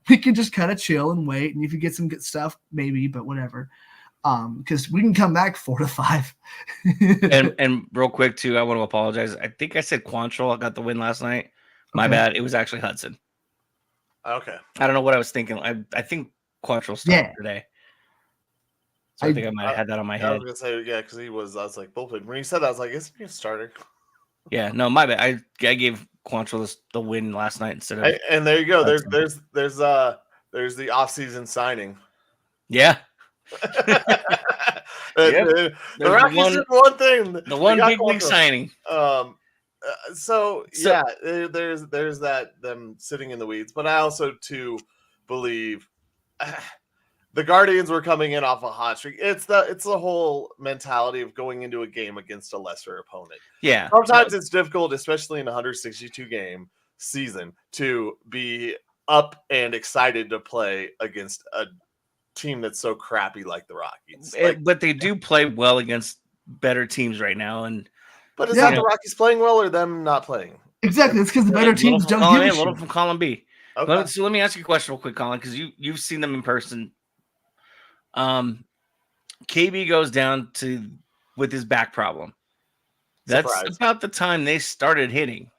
we can just kind of chill and wait. And if you get some good stuff, maybe, but whatever. Because we can come back 4-5. and real quick too, I want to apologize. I think I said Quantrill. I got the win last night. My bad. It was actually Hudson. Okay. I don't know what I was thinking. I think Quantrill started today. So I think I might have had that on my head. I was going to say, yeah, because I was like, bullpen. When you said that, I was like, isn't he a starter? Yeah, no, my bad. I gave Quantrill the win last night instead of. And there you go. There's the offseason signing. Yeah. The Rockies did one thing. The one big league signing. So yeah, there's that them sitting in the weeds, but I also too believe. The Guardians were coming in off a hot streak. It's the whole mentality of going into a game against a lesser opponent. Yeah. Sometimes it's difficult, especially in a 162 game season, to be up and excited to play against a team that's so crappy like the Rockies. But they do play well against better teams right now. But is that the Rockies playing well or them not playing? Exactly. It's because the better teams don't give a shit. A little from column B. Okay. So let me ask you a question real quick, Colin, because you've seen them in person. KB goes down with his back problem. That's about the time they started hitting.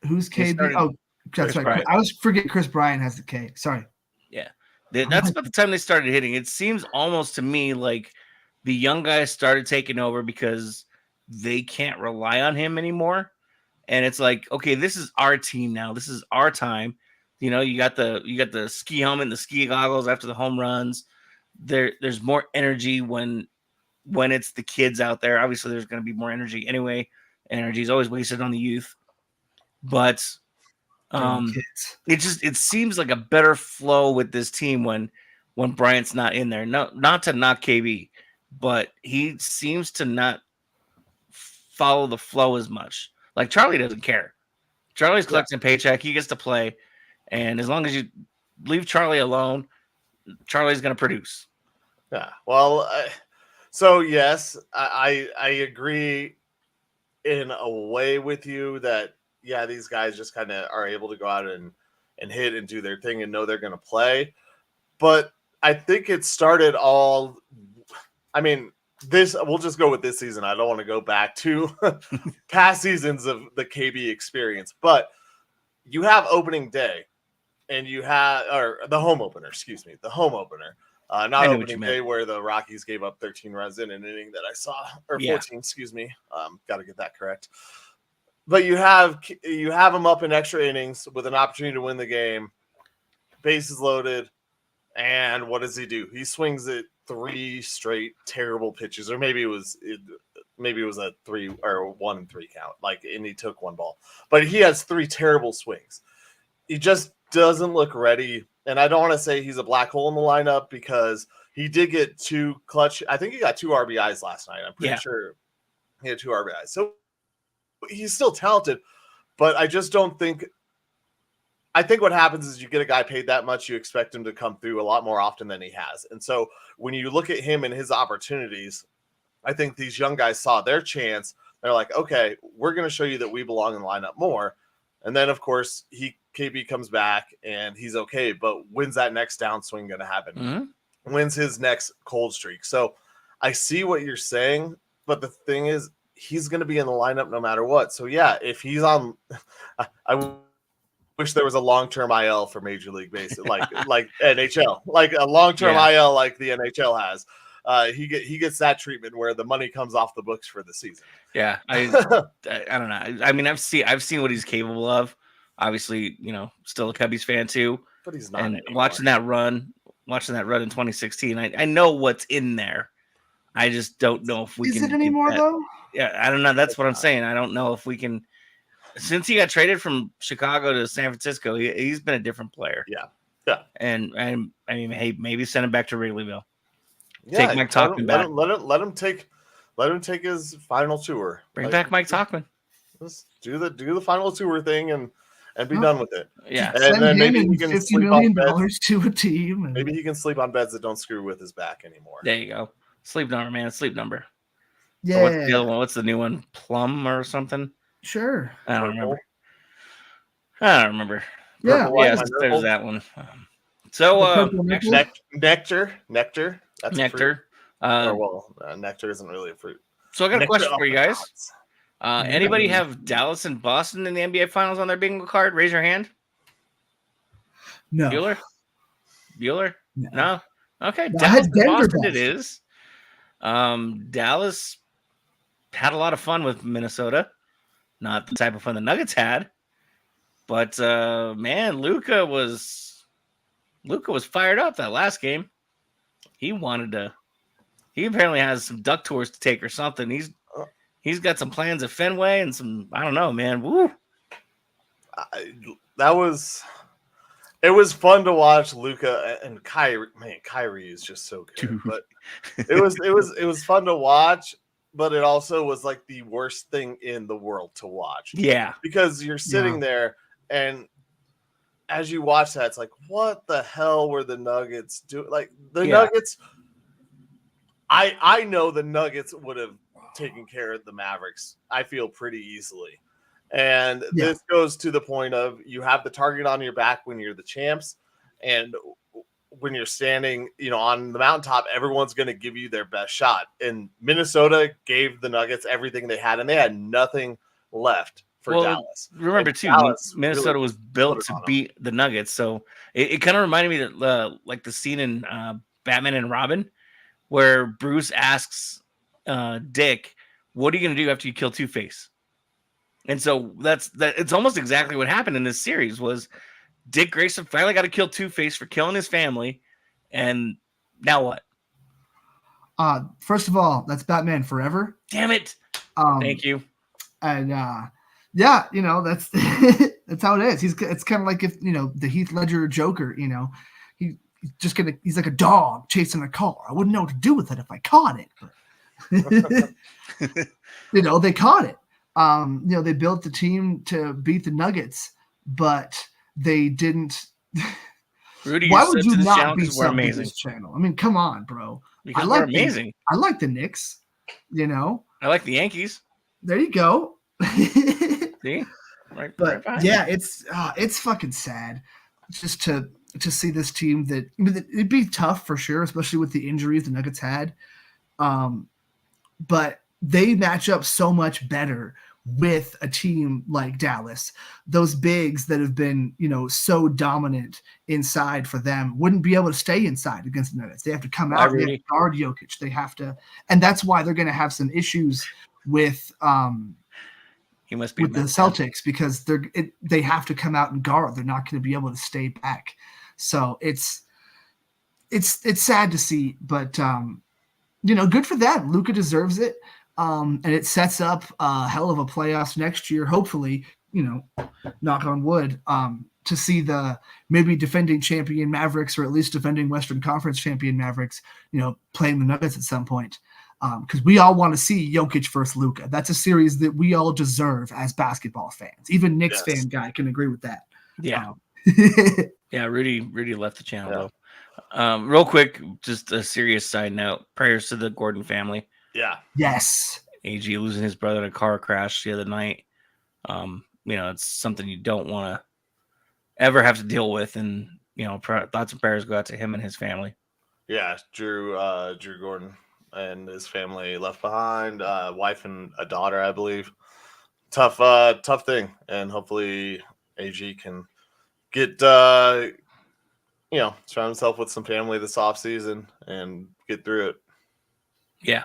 Who's KB? That's right. Bryant. I always forget Chris Bryant has the K. Sorry. Yeah. That's about the time they started hitting. It seems almost to me like the young guys started taking over because they can't rely on him anymore. And it's like, okay, this is our team now. This is our time. You know, you got the ski helmet and the ski goggles after the home runs. There's more energy when it's the kids out there. Obviously, there's going to be more energy anyway. Energy is always wasted on the youth, but it seems like a better flow with this team when Bryant's not in there. No, not to knock KB, but he seems to not follow the flow as much. Like Charlie doesn't care. Charlie's collecting a paycheck. He gets to play. And as long as you leave Charlie alone, Charlie's going to produce. Yeah. Well, so yes, I agree in a way with you that, yeah, these guys just kind of are able to go out and hit and do their thing and know they're going to play. But I think it started all, I mean, we'll just go with this season. I don't want to go back to past seasons of the KB experience, but you have opening day and you have, or the home opener, not opening day where the Rockies gave up 13 runs in an inning that I saw, or 14, excuse me. Got to get that correct. But you have them up in extra innings with an opportunity to win the game, bases loaded, and what does he do? He swings it 3 straight terrible pitches, or maybe it was a 3 or 1 and 3 count. And he took 1 ball, but he has 3 terrible swings. He just doesn't look ready. And I don't want to say he's a black hole in the lineup because he did get 2 clutch. I think he got 2 RBIs last night. I'm pretty sure he had 2 RBIs. So he's still talented, but I just don't think. I think what happens is you get a guy paid that much, you expect him to come through a lot more often than he has. And so when you look at him and his opportunities, I think these young guys saw their chance. They're like, okay, we're going to show you that we belong in the lineup more. And then, of course, KB comes back and he's okay. But when's that next downswing going to happen? Mm-hmm. When's his next cold streak? So I see what you're saying, but the thing is, he's going to be in the lineup no matter what. So, yeah, if he's on – I wish there was a long-term IL for Major League Baseball, like NHL, like a long-term IL like the NHL has. He gets that treatment where the money comes off the books for the season. Yeah, I don't know. I mean, I've seen what he's capable of. Obviously, still a Cubbies fan too. But he's not. And anymore. watching that run in 2016, I know what's in there. I just don't know if we can. Is it anymore though? Yeah, I don't know. That's what I'm saying. I don't know if we can. Since he got traded from Chicago to San Francisco, he's been a different player. Yeah. And I mean, hey, maybe send him back to Wrigleyville. Yeah, take Mike Tauchman back. Let him take his final tour. Bring back Mike Tauchman. Let's do the final tour thing and be done with it. Yeah, and then maybe he can $50 sleep million on beds. to a team. And... Maybe he can sleep on beds that don't screw with his back anymore. There you go. Sleep number, man. Sleep number. Yeah. So what's the other one? What's the new one? Plum or something? Sure. I don't remember. Yeah. There's that one. So nectar. That's nectar. Nectar isn't really a fruit. So I got a question for you guys. Anybody have Dallas and Boston in the NBA Finals on their bingo card? Raise your hand. No. Bueller? No. Okay. No, Dallas and Boston it is. Dallas had a lot of fun with Minnesota. Not the type of fun the Nuggets had. But man, Luka was fired up that last game. He apparently has some duck tours to take or something. He's got some plans at Fenway and some, I don't know, man. Woo. It was fun to watch Luka and Kyrie. Man, Kyrie is just so good. Dude. But it was fun to watch, but it also was like the worst thing in the world to watch. Yeah. Because you're sitting there and as you watch that, it's like, what the hell were the Nuggets doing? Like the Nuggets, I know the Nuggets would have taken care of the Mavericks, I feel, pretty easily. And this goes to the point of you have the target on your back when you're the champs. And when you're standing, on the mountaintop, everyone's going to give you their best shot. And Minnesota gave the Nuggets everything they had, and they had nothing left for Dallas. Remember, too, Minnesota really was built to beat the Nuggets. So it kind of reminded me that like the scene in Batman and Robin where Bruce asks Dick, what are you going to do after you kill Two-Face? And so it's almost exactly what happened in this series was Dick Grayson finally got to kill Two-Face for killing his family. And now what? First of all, that's Batman Forever. Damn it. Thank you. And yeah, that's that's how it is. It's kind of like if the Heath Ledger Joker. He's like a dog chasing a car. I wouldn't know what to do with it if I caught it. But, they caught it. They built the team to beat the Nuggets, but they didn't. Rudy, why would you not be we're amazing? This channel? I mean, come on, bro. Because we're amazing. I like the Knicks. I like the Yankees. There you go. See, but yeah, it's fucking sad just to see this team that it'd be tough for sure, especially with the injuries the Nuggets had. But they match up so much better with a team like Dallas. Those bigs that have been, so dominant inside for them wouldn't be able to stay inside against the Nuggets. They have to come out, they have to guard Jokic. They have to, and that's why they're going to have some issues with he must be with the Celtics because they have to come out and guard. They're not going to be able to stay back. So it's sad to see, but good for them. Luka deserves it. And it sets up a hell of a playoffs next year, hopefully, knock on wood, to see the maybe defending champion Mavericks or at least defending Western Conference champion Mavericks, playing the Nuggets at some point. Because we all want to see Jokic versus Luka. That's a series that we all deserve as basketball fans. Even Knicks fan guy can agree with that. Yeah. Yeah, Rudy left the channel though. Real quick, just a serious side note. Prayers to the Gordon family. Yeah. Yes. AG losing his brother in a car crash the other night. It's something you don't want to ever have to deal with, and thoughts and prayers go out to him and his family. Yeah, Drew Gordon and his family left behind, wife and a daughter, I believe. Tough thing, and hopefully AG can get surround himself with some family this offseason and get through it. Yeah.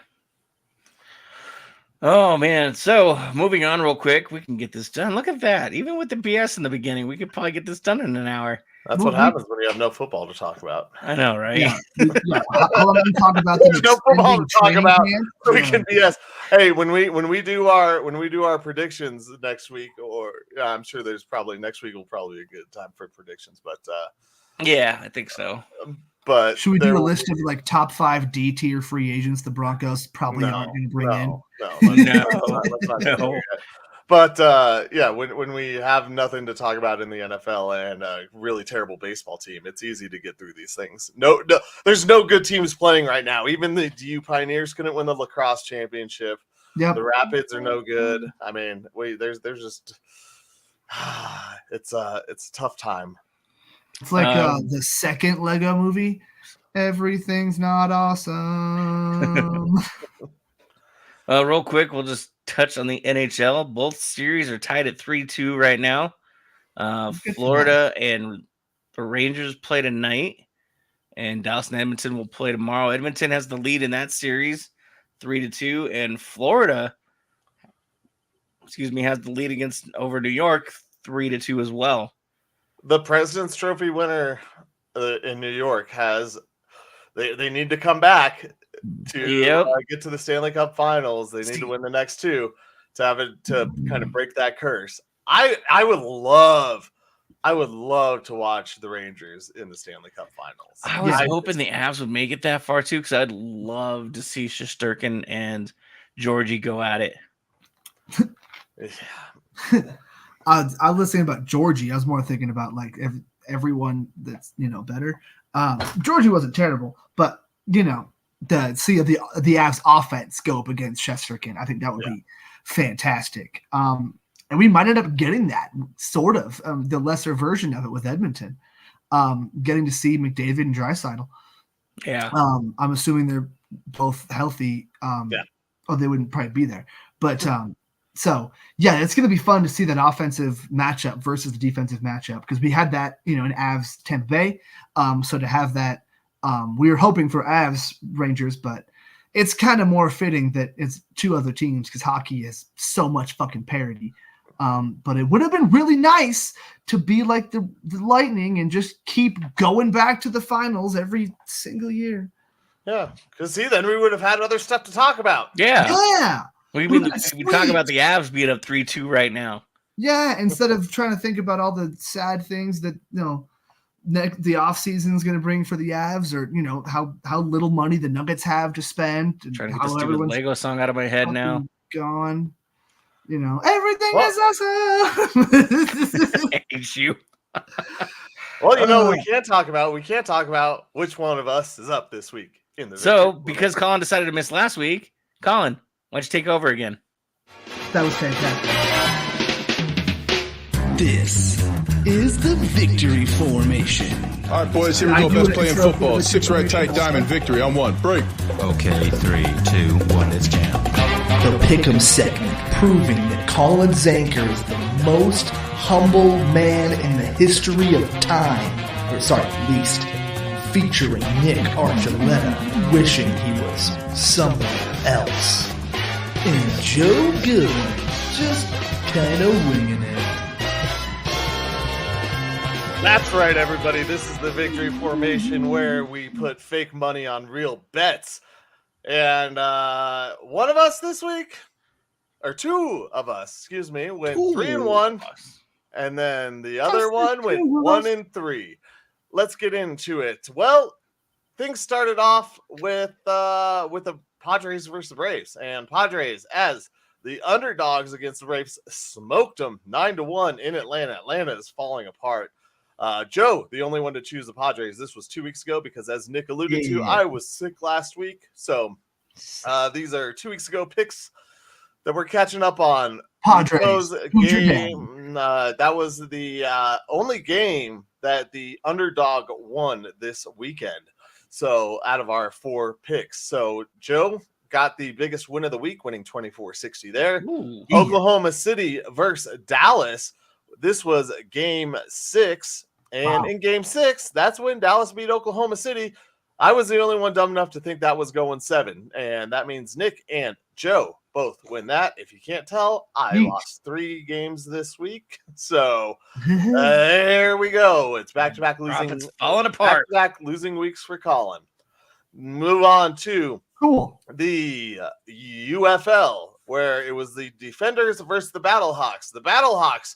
Oh man. So moving on real quick, we can get this done. Look at that. Even with the BS in the beginning, we could probably get this done in an hour. That's what happens when you have no football to talk about. I know, right? Yeah. How long we talk about There's no football to talk about. So we can BS. Hey, when we do our predictions next week, or I'm sure there's probably next week will probably be a good time for predictions, but yeah, I think so. But should we do a list of like top 5 D tier free agents the Broncos probably aren't going to bring in? No. But when we have nothing to talk about in the NFL and a really terrible baseball team, it's easy to get through these things. No, there's no good teams playing right now. Even the DU Pioneers couldn't win the lacrosse championship. Yep. The Rapids are no good. I mean, there's just it's a tough time. It's like the second Lego movie. Everything's not awesome. Real quick, we'll just touch on the NHL. Both series are tied at 3-2 right now. Florida and the Rangers play tonight, and Dallas and Edmonton will play tomorrow. Edmonton has the lead in that series, 3-2, and Florida, has the lead over New York, 3-2 as well. The President's Trophy winner in New York they need to come back to get to the Stanley Cup Finals. They need to win the next two to have it to kind of break that curse. I would love to watch the Rangers in the Stanley Cup Finals. I was hoping the Avs would make it that far too, because I'd love to see Shesterkin and Georgie go at it. Yeah. I was thinking about Georgie. I was more thinking about like everyone that's better. Georgie wasn't terrible, but the Avs offense go up against Shesterkin. I think that would be fantastic. And we might end up getting that sort of the lesser version of it with Edmonton. Getting to see McDavid and Draisaitl. Yeah. I'm assuming they're both healthy. They wouldn't probably be there, but. So, yeah, it's going to be fun to see that offensive matchup versus the defensive matchup because we had that, in Avs Tampa Bay. So to have that, we were hoping for Avs Rangers, but it's kind of more fitting that it's two other teams because hockey is so much fucking parity. But it would have been really nice to be like the Lightning and just keep going back to the finals every single year. Yeah, because then we would have had other stuff to talk about. Yeah. We talk about the Avs being up 3-2 right now. Yeah, instead of trying to think about all the sad things that the offseason is going to bring for the Avs, or how little money the Nuggets have to spend. I'm trying to get the stupid Lego song out of my head now. Gone. Everything is awesome. I hate you. Well, we can't talk about which one of us is up this week in the. So, because Colin decided to miss last week, Colin, why don't you take over again? That was fantastic. This is the victory formation. All right, boys, here we go. Best play in football. 6 right tight diamond victory on 1. Break. Okay, 3, 2, 1, it's jam. The Pick'em segment, proving that Colin Zanker is the most humble man in the history of time. Least. Featuring Nick Archuleta, wishing he was somewhere else. And Joe Goodwin, just kind of winging it. That's right, everybody. This is the victory formation where we put fake money on real bets. And one of us this week, or two of us, excuse me, went 3-1. And then the other one went 1-3. Let's get into it. Well, things started off with the Padres versus the Braves. And Padres, as the underdogs against the Braves, smoked them 9-1 in Atlanta. Atlanta is falling apart. Joe, the only one to choose the Padres. This was 2 weeks ago because, as Nick alluded to, I was sick last week. So these are 2 weeks ago picks that we're catching up on. Padres game. That was the only game that the underdog won this weekend. So out of our 4 picks. So Joe got the biggest win of the week, winning 24-60 there. Oklahoma City versus Dallas. This was game 6. And in game 6, that's when Dallas beat Oklahoma City. I was the only one dumb enough to think that was going 7. And that means Nick and Joe both win that. If you can't tell, I lost 3 games this week. So there we go. It's back-to-back losing. It's falling apart. Back-to-back losing weeks for Colin. Move on to the UFL, where it was the Defenders versus the Battlehawks. The Battlehawks,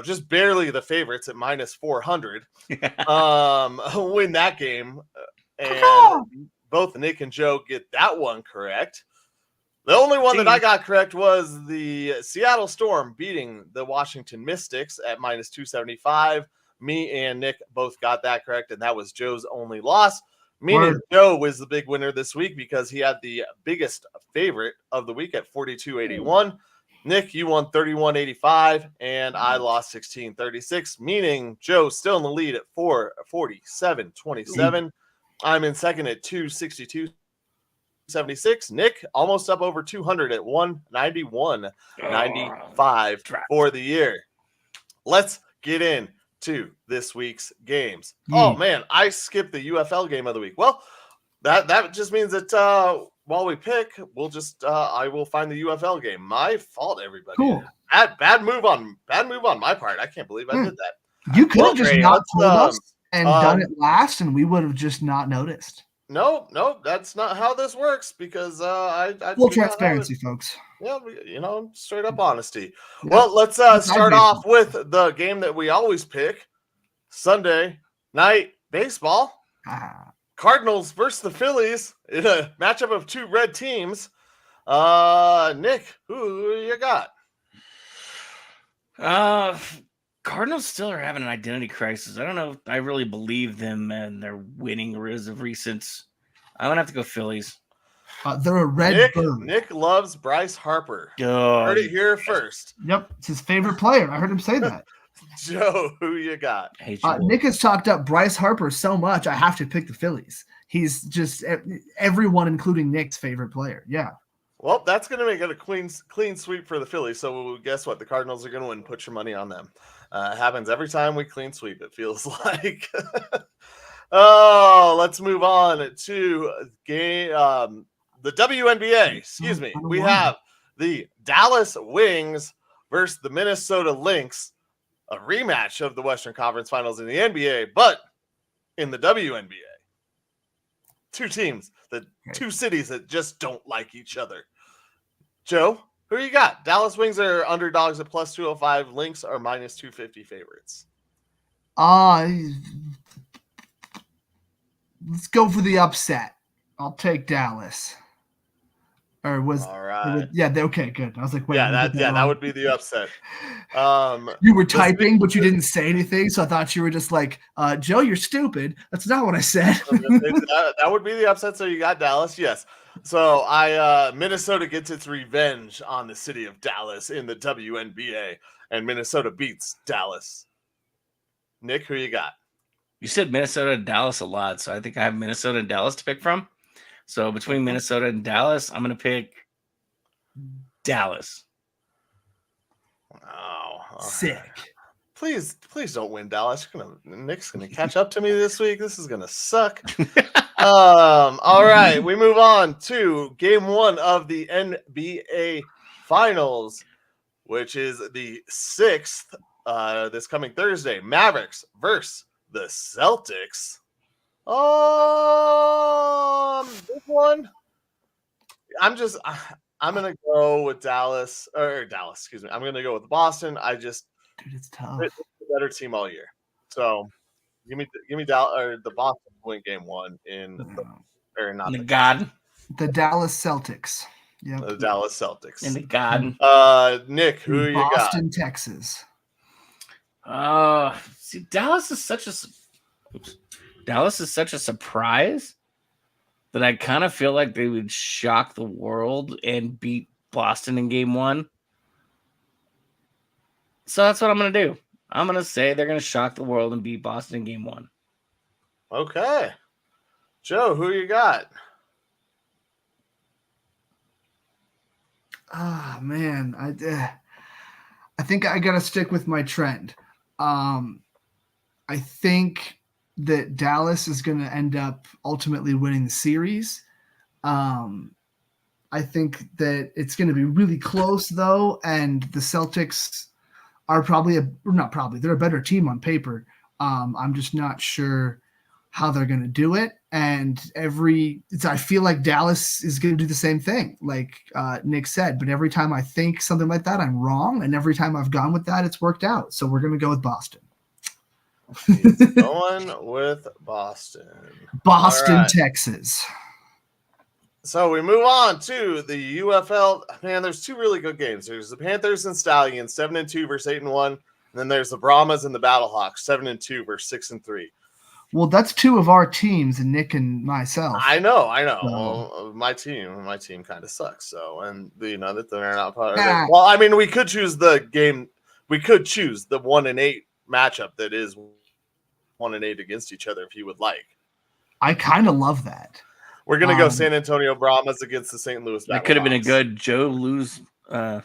just barely the favorites at minus 400, win that game. And both Nick and Joe get that one correct. The only one that I got correct was the Seattle Storm beating the Washington Mystics at minus 275. Me and Nick both got that correct, and that was Joe's only loss. Meaning Joe was the big winner this week because he had the biggest favorite of the week at 42.81. Nick, you won 31.85, and I lost 16.36, meaning Joe's still in the lead at 47.27. I'm in second at 262.76. Nick almost up over 200 at 191.95 for the year. Let's get into this week's games. Oh man, I skipped the UFL game of the week. Well, that just means that while we pick, we'll just I will find the UFL game. My fault, everybody. Cool. Bad move on my part. I can't believe I did that. You could have just not told us and done it last, and we would have just not noticed. No, that's not how this works because I full transparency, folks. Yeah, straight up honesty. Yeah. Well, let's start off with the game that we always pick: Sunday night baseball. Cardinals versus the Phillies in a matchup of 2 red teams. Nick, who you got? Cardinals still are having an identity crisis. I don't know if I really believe them and their winning as of recent. I'm going to have to go Phillies. They're a red bird. Nick loves Bryce Harper. Heard it here first. Yep, it's his favorite player. I heard him say that. Joe, who you got? Nick has talked up Bryce Harper so much, I have to pick the Phillies. He's just everyone, including Nick's favorite player. Yeah. Well, that's going to make it a clean sweep for the Phillies. So guess what? The Cardinals are going to win. Put your money on them. It happens every time we clean sweep, it feels like. Let's move on to the WNBA. Excuse me. We have the Dallas Wings versus the Minnesota Lynx, a rematch of the Western Conference Finals in the NBA, but in the WNBA. Two teams, two cities that just don't like each other. Joe, who you got? Dallas Wings are underdogs at plus 205. Lynx are minus 250 favorites. Let's go for the upset. I'll take Dallas. Or was all right? Okay, good. I was like, wait, that would be the upset. You were typing, but you didn't say anything, so I thought you were just like, Joe, you're stupid. That's not what I said. That would be the upset. So you got Dallas, yes. So Minnesota gets its revenge on the city of Dallas in the WNBA, and Minnesota beats Dallas. Nick, who you got? You said Minnesota and Dallas a lot, so I think I have Minnesota and Dallas to pick from. So between Minnesota and Dallas, I'm going to pick Dallas. Oh, sick. Please don't win, Dallas. Nick's going to catch up to me this week. This is going to suck. All right, we move on to game 1 of the NBA Finals, which is the 6th, this coming Thursday. Mavericks versus the Celtics. This one, I'm gonna go with Dallas. Excuse me. I'm gonna go with Boston. Dude, it's tough. It's the better team all year. So give me Dallas or the Boston win game 1 the Dallas Celtics. Yeah, the Dallas Celtics in the Garden. Nick, who you got? Boston, Texas. See, Dallas is such a surprise that I kind of feel like they would shock the world and beat Boston in game 1. So that's what I'm going to do. I'm going to say they're going to shock the world and beat Boston in game 1. Okay. Joe, who you got? Man. I think I got to stick with my trend. I think that Dallas is going to end up ultimately winning the series. I think that it's going to be really close, though, and the Celtics are they're a better team on paper. I'm just not sure how they're going to do it. And I feel like Dallas is going to do the same thing, like Nick said. But every time I think something like that, I'm wrong. And every time I've gone with that, it's worked out. So we're going to go with Boston. He's going with Boston. Right. Texas. So we move on to the UFL. Man, there's 2 really good games. There's the Panthers and Stallions, 7-2 versus 8-1. And then there's the Brahmas and the Battlehawks, 7-2 versus 6-3. Well, that's 2 of our teams, and Nick and myself. I know. Well, my team kind of sucks. So, and that they're not part of it. Well, I mean, we could choose the game. We could choose the 1-8 matchup that is 1-8 against each other if you would like. I kind of love that. We're gonna go San Antonio Brahmas against the St. Louis. That could have been a good Joe lose. Lose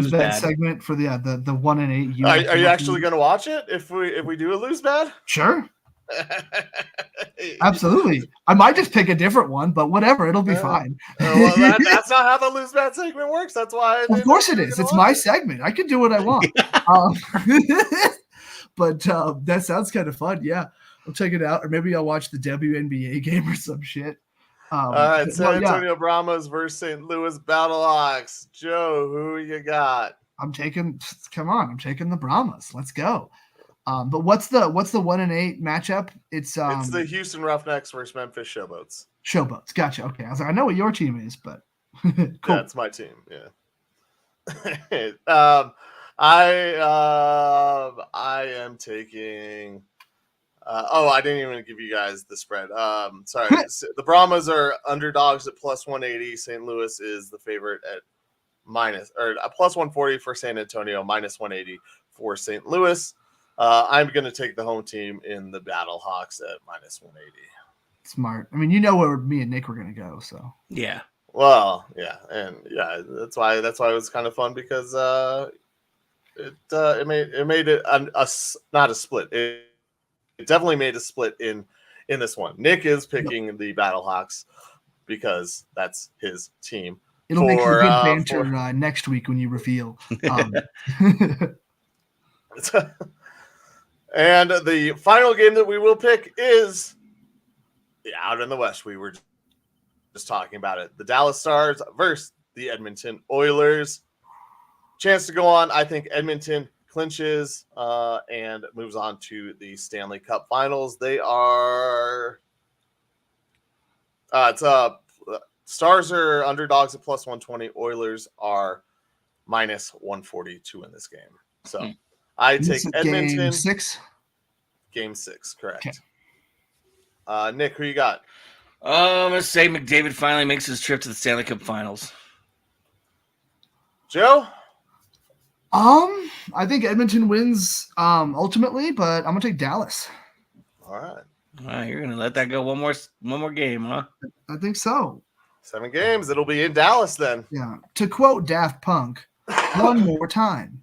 bad segment for the 1-8. Are you actually gonna watch it if we do a lose bad? Sure. Absolutely. I might just pick a different one, but whatever, it'll be fine. Well, that's not how the lose bad segment works. That's why. Of course it is. It's my segment. I can do what I want. But that sounds kind of fun. Yeah, I'll check it out, or maybe I'll watch the WNBA game or some shit. All right, San Antonio Brahmas versus St. Louis Battlehawks. Joe, who you got? I'm taking the Brahmas. Let's go. But what's the 1-8 matchup? It's the Houston Roughnecks versus Memphis Showboats. Showboats, gotcha. Okay, I was like, I know what your team is, but cool. That's my team. Yeah. I am taking. I didn't even give you guys the spread. Sorry. The Brahmas are underdogs at plus 180. St. Louis is the favorite at plus 140 for San Antonio, minus 180 for St. Louis. I'm going to take the home team in the Battlehawks at minus 180. Smart. I mean, where me and Nick were going to go. So yeah. Well, yeah, and yeah, that's why it was kind of fun because it made it not a split. It definitely made a split in this one. Nick is picking the Battlehawks because that's his team. It'll make for good banter next week when you reveal. And the final game that we will pick is out in the West. We were just talking about it. The Dallas Stars versus the Edmonton Oilers. Chance to go on. I think Edmonton clinches and moves on to the Stanley Cup Finals. They are Stars are underdogs at plus 120. Oilers are minus 142 in this game. So I take Edmonton. Game 6? Game 6, correct. Okay. Nick, who you got? I'm going to say McDavid finally makes his trip to the Stanley Cup Finals. Joe? I think Edmonton wins ultimately, but I'm going to take Dallas. All right. You're going to let that go one more game, huh? I think so. 7 games. It'll be in Dallas then. Yeah. To quote Daft Punk, one more time.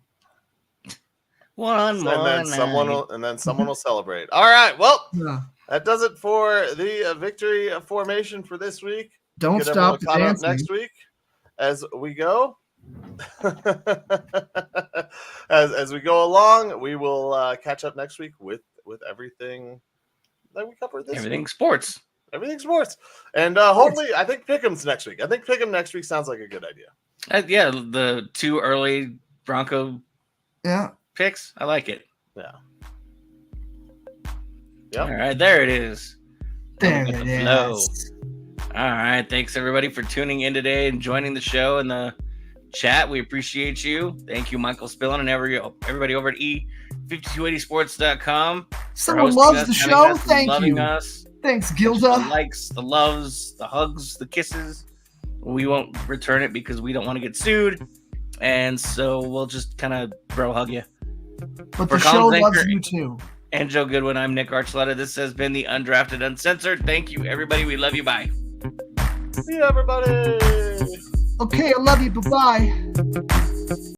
And then someone will celebrate. All right. Well, that does it for the victory formation for this week. Don't stop caught up next week as we go. as we go along, we will catch up next week with everything that we covered this week. Sports. Everything sports. And hopefully, I think Pick'em's next week. I think Pick'em next week sounds like a good idea. Yeah, the 2 early Bronco picks. I like it. Yeah. Yep. All right, there it is. There it is. All right, thanks everybody for tuning in today and joining the show and the chat. We appreciate you. Thank you, Michael Spillane, and everybody over at E5280sports.com. Someone loves the show. Thank you. Us. Thanks, Gilda. The likes, the loves, the hugs, the kisses. We won't return it because we don't want to get sued. And so we'll just kind of bro hug you. But the show loves you too. And Joe Goodwin, I'm Nick Archuleta. This has been the Undrafted Uncensored. Thank you, everybody. We love you. Bye. See you, everybody. Okay, I love you. Bye-bye.